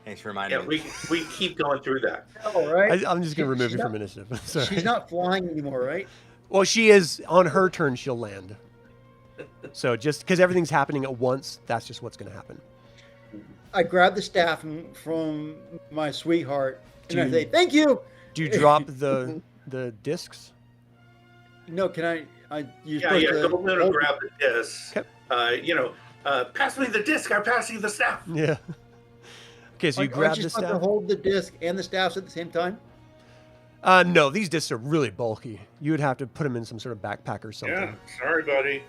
Thanks for reminding Yeah, me. we keep going through that. All right. I'm just going to remove you She's from initiative. Sorry. She's not flying anymore, right? Well, she is. On her turn, she'll land. So just because everything's happening at once, that's just what's going to happen. I grab the staff from my sweetheart and I Do- say, "Thank you." Do you drop the discs? No, can I? You're Yeah, supposed to Goldmoon will hold- grab the disc. Pass me the disc. I'm passing the staff. Yeah. Okay, so you Aren't grab you the supposed to staff. hold the disc and the staffs at the same time? No, these discs are really bulky. You would have to put them in some sort of backpack or something. Yeah, sorry, buddy.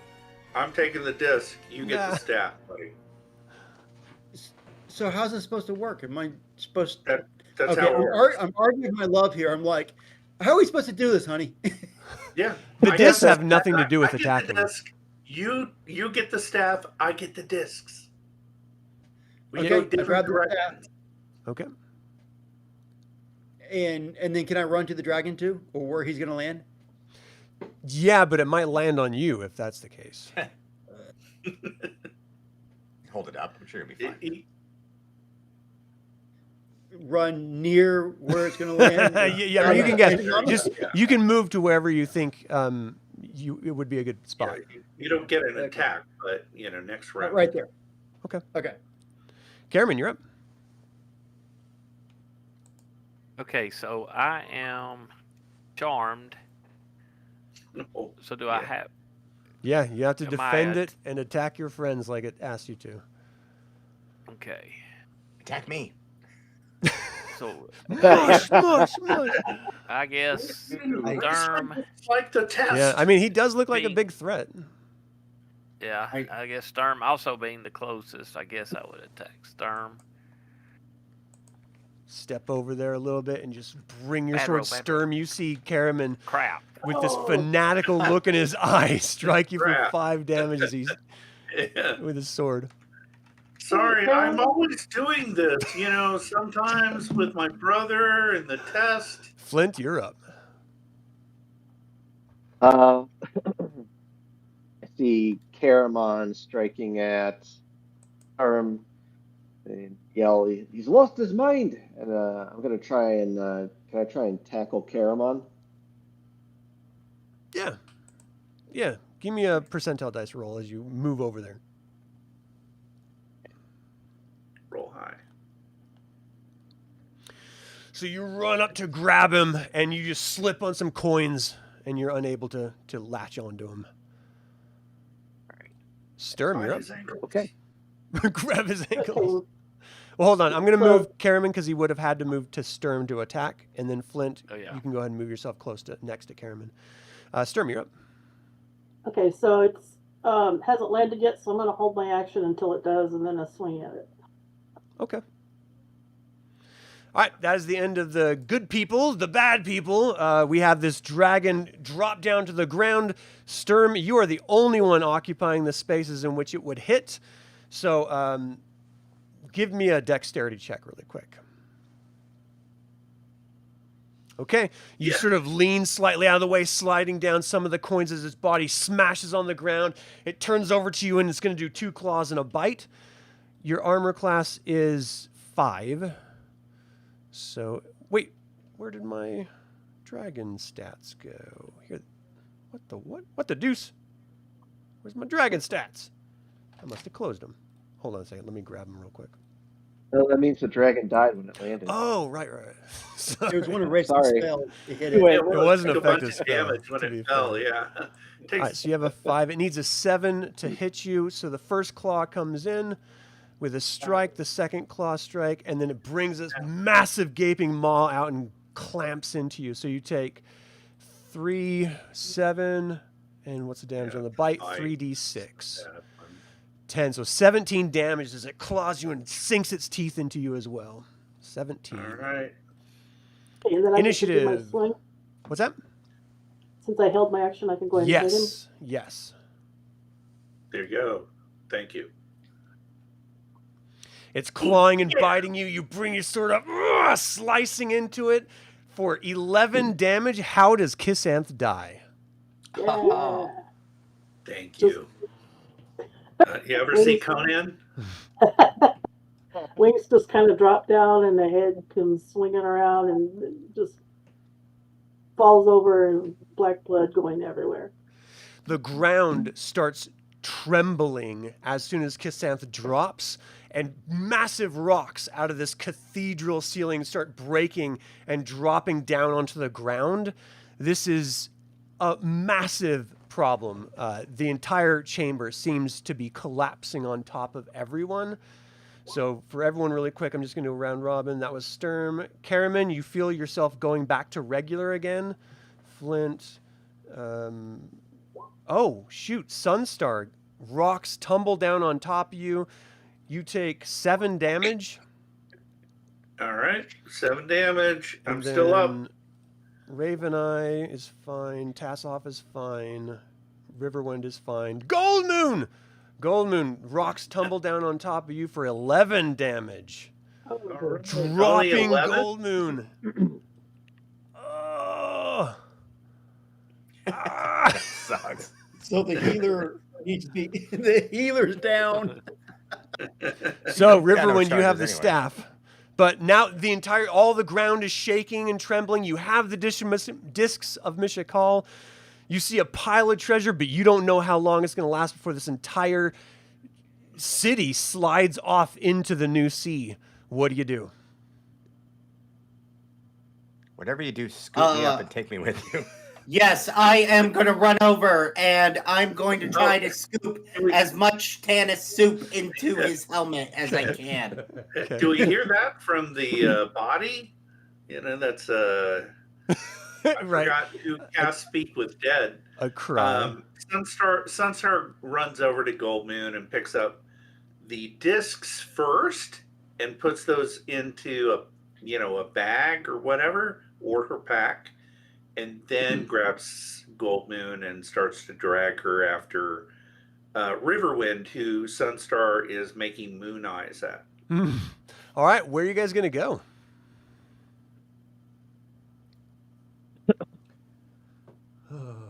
I'm taking the disc. You get Nah. the staff, buddy. So how's this supposed to work? Am I supposed to? That's Okay, how it works. I'm arguing my love here. I'm like, how are we supposed to do this, honey? Yeah. The I discs get have nothing to do with I get the attacking. disc, You get the staff. I get the discs. We Okay, go I different grab the directions. Okay. and then can I run to the dragon too, or where he's gonna land? Yeah, but it might land on you if that's the case. Hold it up. I'm sure it'll be fine. Run near where it's gonna land? Yeah, I mean, you can get just Yeah. you can move to wherever you think it would be a good spot. Yeah, you don't get an attack, but next round. Right there. Okay. Okay. Caramon, you're up. Okay, so I am charmed. Oh, So do I have? Yeah, you have to Am I defend at- it and attack your friends like it asked you to. Okay, Attack me. so Mush, mush, mush. I guess Dude, Sturm. It's like the test. Yeah, I mean, he does look like a Me. big threat. Yeah, I guess Sturm also being the closest, I guess I would attack Sturm. Step over there a little bit and just bring your Bad sword. roll, bad Sturm, you see Caramon Crap. with this fanatical look in his eye strike you for Crap. 5 damage as he's Yeah. with his sword. Sorry, I'm always doing this, sometimes with my brother and the test. Flint, you're up. I see Caramon striking at Sturm and yell, "He's lost his mind!" And I'm gonna try and can I try and tackle Caramon? Yeah. Give me a percentile dice roll as you move over there. Roll high. So you run up to grab him and you just slip on some coins and you're unable to latch onto him. Sturm, you're up. Okay. Grab his ankles. Well, hold on. I'm going to move Caramon because he would have had to move to Sturm to attack. And then Flint, you can go ahead and move yourself close to next to Caramon. Sturm, you're up. Okay, so it's hasn't landed yet, so I'm going to hold my action until it does, and then I swing at it. Okay. All right, that is the end of the good people. The bad people, we have this dragon drop down to the ground. Sturm, you are the only one occupying the spaces in which it would hit. So give me a dexterity check really quick. Okay, you sort of lean slightly out of the way, sliding down some of the coins as its body smashes on the ground. It turns over to you, and it's going to do 2 claws and a bite. Your armor class is 5. So, wait, where did my dragon stats go? Here, what the deuce? Where's my dragon stats? I must have closed them. Hold on a second, let me grab them real quick. No, that means the dragon died when it landed. Oh, right. There was one erasing spell. It hit it. It wasn't a bunch effective of spell. damage when it fell, yeah. All right, so you have a 5. It needs a 7 to hit you. So the first claw comes in with a strike, the second claw strike, and then it brings this massive gaping maw out and clamps into you. So you take 3, 7, and what's the damage on the bite? 3d6. 10, so 17 damage as it claws you and sinks its teeth into you as well. 17. All right. Okay, and then I Initiative. Can do my swing. What's that? Since I held my action, I can go ahead and hit him. Yes. There you go. Thank you. It's clawing and biting you. You bring your sword up, slicing into it for 11 damage. How does Kissanth die? Yeah. Thank you. You ever see Conan? Wings just kind of drop down, and the head comes swinging around, and it just falls over, and black blood going everywhere. The ground starts trembling as soon as Kissanth drops, and massive rocks out of this cathedral ceiling start breaking and dropping down onto the ground. This is a massive problem. The entire chamber seems to be collapsing on top of everyone. So for everyone really quick, I'm just going to do a round robin. That was Sturm. Caramon, you feel yourself going back to regular again. Flint. Oh, shoot. Sunstar. Rocks tumble down on top of you. You take 7 damage. All right. 7 damage. I'm still up. Raven Eye is fine. Tasslehoff is fine. Riverwind is fine. Goldmoon! Goldmoon, rocks tumble down on top of you for 11 damage. Oh, Dropping Goldmoon. Oh. That sucks. So the healer needs to be. The healer's down. So, Riverwind, you have charges the anyway. staff. But now all the ground is shaking and trembling. You have the discs of Mishakal. You see a pile of treasure, but you don't know how long it's going to last before this entire city slides off into the new sea. What do? Whatever you do, scoop me up and take me with you. Yes, I am going to run over, and I'm going to try to scoop as much Tanis soup into his helmet as I can. Okay. Do we hear that from the body? That's I Right. forgot who cast Speak with Dead. A cry. Sunstar runs over to Goldmoon and picks up the discs first and puts those into a bag or whatever, or her pack, and then grabs Goldmoon and starts to drag her after Riverwind, who Sunstar is making moon eyes at. All right, where are you guys going to go?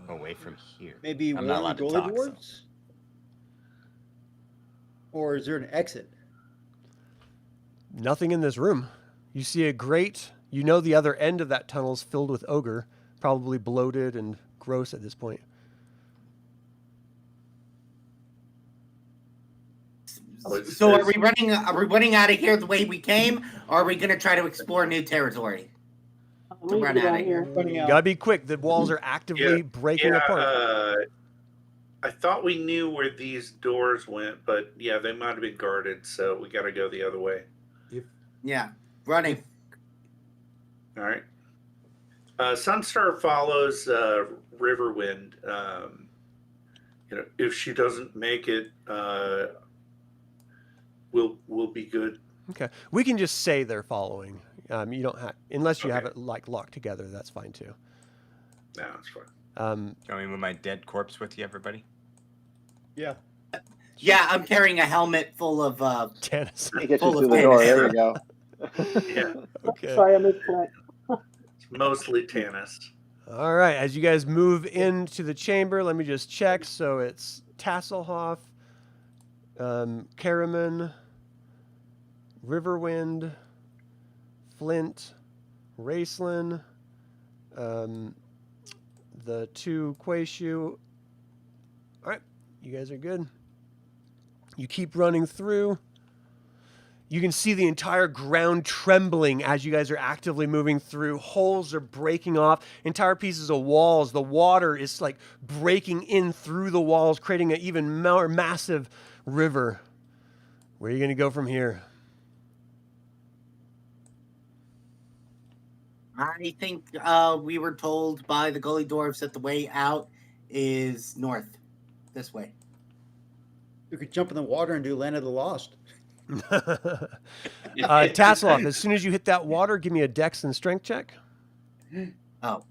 Away from here. Maybe I'm one not of allowed the to Golden talk. So. Dwarves? Or is there an exit? Nothing in this room. You see a grate. You know the other end of that tunnel is filled with ogre, probably bloated and gross at this point. So are we running out of here the way we came, or are we going to try to explore new territory? To run out of here. You gotta be quick. The walls are actively breaking apart. I thought we knew where these doors went, but yeah, they might have been guarded, so we gotta go the other way. Yeah, running. All right. Sunstar follows Riverwind. If she doesn't make it, we'll be good. Okay, we can just say they're following. You don't have, unless you have it like locked together. That's fine too. No, it's fine. Can we move my dead corpse with you, everybody? Yeah. Yeah, I'm carrying a helmet full of Tanis. He gets you through the door. There you go. Yeah. Okay. Sorry, I missed that. It's mostly Tanis. All right. As you guys move into the chamber, let me just check. So it's Tasslehoff, Caramon, Riverwind, Flint, Raistlin, the two Quayshu. All right, you guys are good. You keep running through. You can see the entire ground trembling as you guys are actively moving through. Holes are breaking off. Entire pieces of walls. The water is like breaking in through the walls, creating an even more massive river. Where are you going to go from here? I think we were told by the Gully Dwarfs that the way out is north, this way. You could jump in the water and do Land of the Lost. Tasslehoff, as soon as you hit that water, give me a dex and strength check. Oh.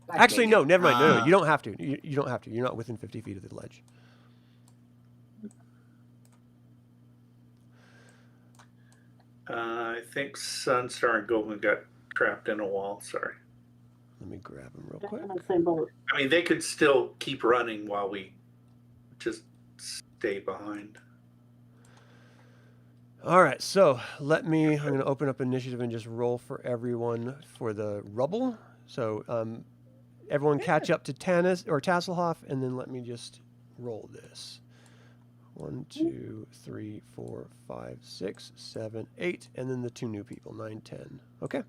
Actually, no, never mind. No, you don't have to. You don't have to. You're not within 50 feet of the ledge. I think Sunstar and Goldmoon got trapped in a wall. Sorry. Let me grab him real quick. I'm on the same boat. I mean, they could still keep running while we just stay behind. All right, so I'm going to open up initiative and just roll for everyone for the rubble. So everyone catch up to Tanis or Tasslehoff, and then let me just roll this. 1, 2, 3, 4, 5, 6, 7, 8, and then the two new people, 9, 10. Okay.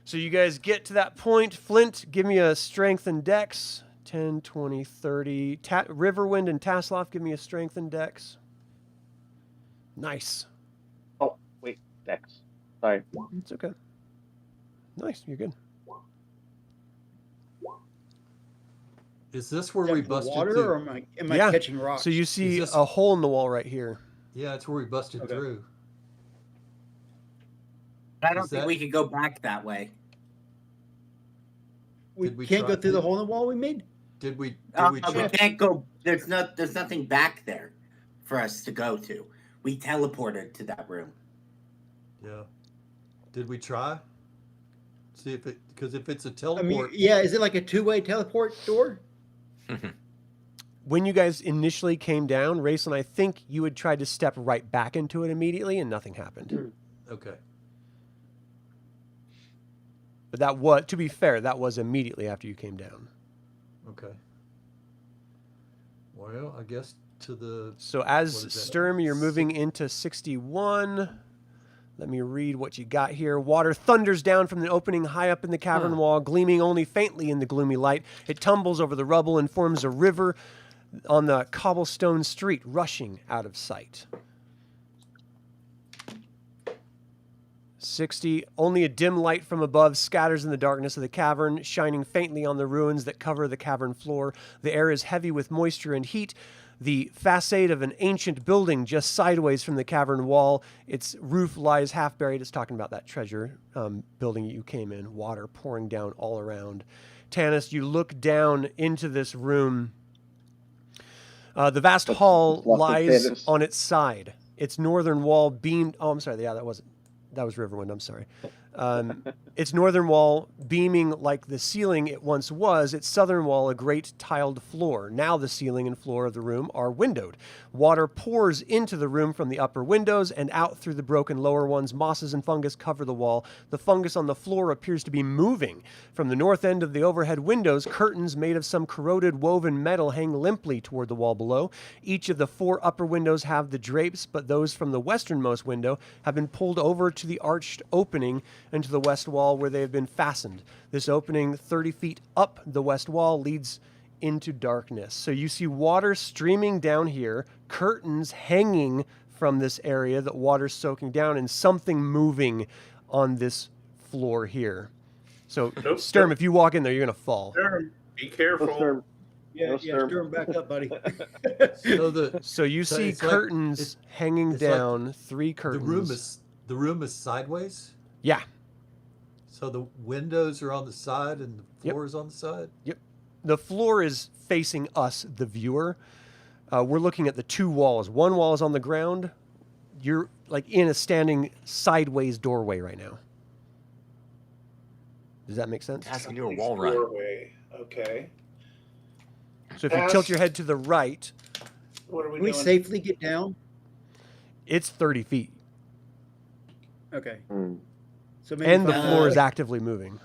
So you guys get to that point. Flint, give me a strength and dex. 10, 20, 30. Riverwind and Tasslehoff, give me a strength and dex. Nice. Oh, wait, dex. Sorry. It's okay. Nice, you're good. Is this where we busted water, through? or am I catching rocks? So you see a hole in the wall right here. Yeah, it's where we busted through. I don't think we could go back that way. We can't go through the hole in the wall we made? Did we We can't go. There's nothing back there for us to go to. We teleported to that room. Yeah. Did we try? See if because if it's a teleport. I mean, yeah, is it like a two-way teleport door? When you guys initially came down, Raistlin, I think you had tried to step right back into it immediately and nothing happened. Okay. But that was, to be fair, that was immediately after you came down. Okay. Well, I guess to the... So as Sturm, you're moving into 61. Let me read what you got here. Water thunders down from the opening high up in the cavern wall, gleaming only faintly in the gloomy light. It tumbles over the rubble and forms a river on the cobblestone street, rushing out of sight. 60. Only a dim light from above scatters in the darkness of the cavern, shining faintly on the ruins that cover the cavern floor. The air is heavy with moisture and heat. The facade of an ancient building just sideways from the cavern wall. Its roof lies half buried. It's talking about that treasure building you came in. Water pouring down all around. Tanis, you look down into this room. The vast hall lies on its side. Its northern wall beamed... Oh, I'm sorry. Yeah, that was Riverwind. I'm sorry. Its northern wall beaming like the ceiling it once was, its southern wall a great tiled floor. Now the ceiling and floor of the room are windowed. Water pours into the room from the upper windows and out through the broken lower ones. Mosses and fungus cover the wall. The fungus on the floor appears to be moving. From the north end of the overhead windows, curtains made of some corroded woven metal hang limply toward the wall below. Each of the 4 upper windows have the drapes, but those from the westernmost window have been pulled over to the arched opening into the west wall where they have been fastened. This opening 30 feet up the west wall leads into darkness. So you see water streaming down here, curtains hanging from this area that water's soaking down, and something moving on this floor here. So Sturm, if you walk in there, you're going to fall. Sturm, be careful. Sturm. Yeah, Sturm, back up, buddy. So you see curtains hanging down, like 3 curtains. The room is sideways? Yeah. So the windows are on the side and the floor is on the side? Yep. The floor is facing us, the viewer. We're looking at the 2 walls. One wall is on the ground. You're like in a standing sideways doorway right now. Does that make sense? Asking you a wall run. Doorway. Okay. So if you tilt your head to the right, What are we Can we doing? safely get down? it's 30 feet. Okay. Hmm. So maybe And the if I- floor is actively moving.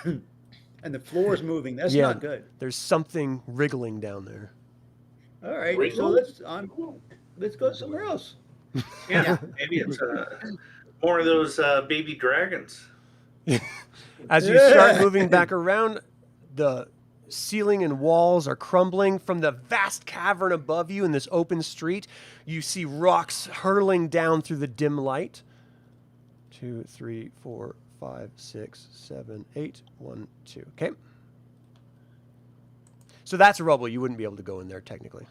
and the floor is moving. That's Yeah. not good. There's something wriggling down there. All right. Wriggle? So let's go somewhere else. Yeah, maybe it's more of those baby dragons. As you start moving back around, the ceiling and walls are crumbling. From the vast cavern above you in this open street, you see rocks hurtling down through the dim light. 2, 3, 4, 5, 6, 7, 8, 1, 2. Okay. So that's rubble. You wouldn't be able to go in there technically.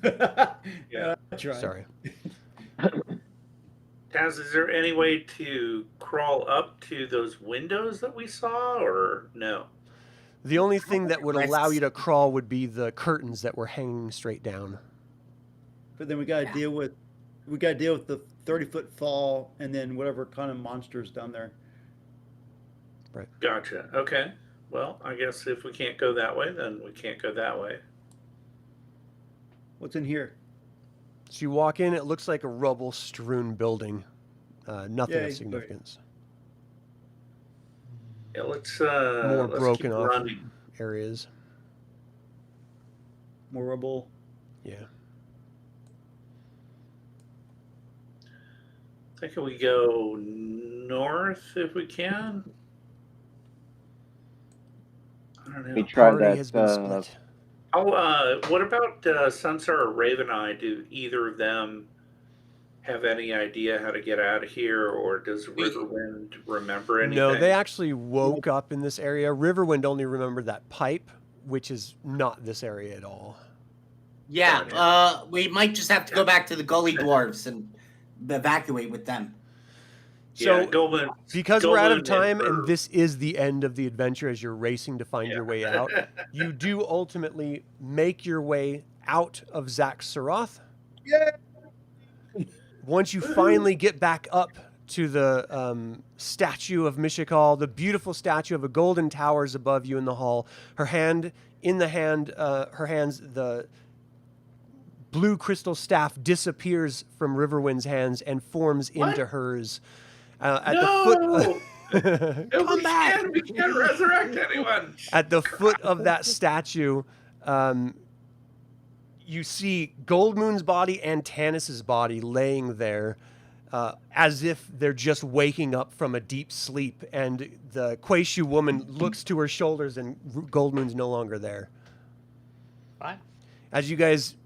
Yeah. That's right. Sorry. Taz, is there any way to crawl up to those windows that we saw, or no? The only thing that would allow you to crawl would be the curtains that were hanging straight down. But then we got to deal with the 30-foot fall and then whatever kind of monsters down there. Gotcha. Okay. Well, I guess if we can't go that way, then we can't go that way. What's in here? So you walk in, it looks like a rubble-strewn building. Nothing Yeah, of significance. Yeah, let's More let's broken keep off running. areas. More rubble. Yeah. I think we go north if we can. I don't know. We tried Party that. has been split. Oh, what about Sunstar or Raven Eye? Do either of them have any idea how to get out of here, or does Riverwind remember anything? No, they actually woke up in this area. Riverwind only remembered that pipe, which is not this area at all. Yeah, we might just have to go back to the gully dwarves and evacuate with them. So, Yeah, Goldmoon, because we're out of Goldmoon time and and this is the end of the adventure as you're racing to find your way out, you do ultimately make your way out of Zaxaroth. Yeah. Once you finally get back up to the statue of Mishikal, the beautiful statue of a golden towers above you in the hall, her hands, the blue crystal staff disappears from Riverwind's hands and forms into hers. At the foot. Come back! We can't resurrect anyone. At the foot of that statue, you see Goldmoon's body and Tanis's body laying there, as if they're just waking up from a deep sleep. And the Quayshu woman looks to her shoulders, and Goldmoon's no longer there. Fine. As you guys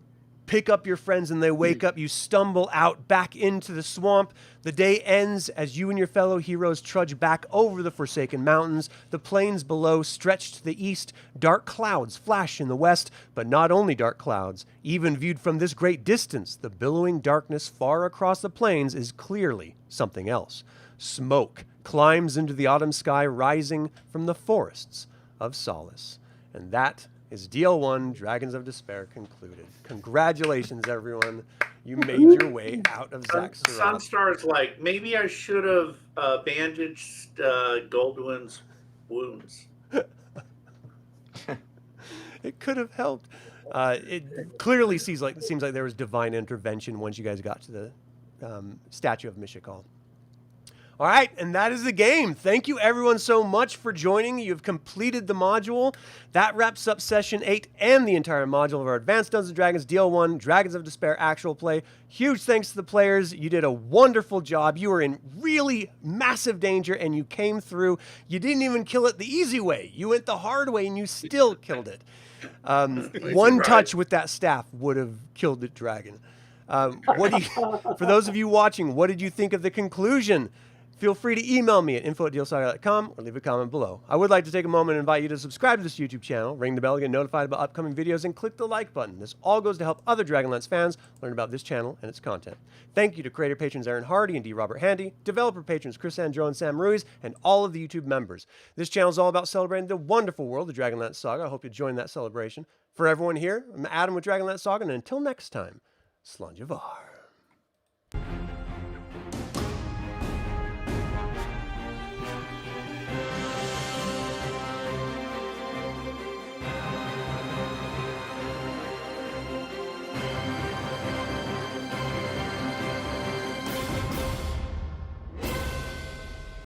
pick up your friends and they wake up. You stumble out back into the swamp. The day ends as you and your fellow heroes trudge back over the Forsaken Mountains. The plains below stretch to the east. Dark clouds flash in the west, but not only dark clouds. Even viewed from this great distance, the billowing darkness far across the plains is clearly something else. Smoke climbs into the autumn sky, rising from the forests of Solace. And that is DL1 Dragons of Despair concluded. Congratulations, everyone. You made your way out of Zaxxaroth. Sunstar's like, maybe I should have bandaged Goldmoon's wounds. It could have helped. It clearly seems like there was divine intervention once you guys got to the statue of Mishikal. All right, and that is the game. Thank you, everyone, so much for joining. You've completed the module. That wraps up Session 8 and the entire module of our Advanced Dungeons & Dragons DL1 Dragons of Despair actual play. Huge thanks to the players. You did a wonderful job. You were in really massive danger, and you came through. You didn't even kill it the easy way. You went the hard way, and you still killed it. One touch with that staff would have killed the dragon. For those of you watching, what did you think of the conclusion? Feel free to email me at info@dlsaga.com or leave a comment below. I would like to take a moment and invite you to subscribe to this YouTube channel, ring the bell to get notified about upcoming videos, and click the like button. This all goes to help other Dragonlance fans learn about this channel and its content. Thank you to creator patrons Aaron Hardy and D. Robert Handy, developer patrons Chris Andrew and Sam Ruiz, and all of the YouTube members. This channel is all about celebrating the wonderful world of Dragonlance Saga. I hope you join that celebration. For everyone here, I'm Adam with Dragonlance Saga, and until next time, Slàinte mhath.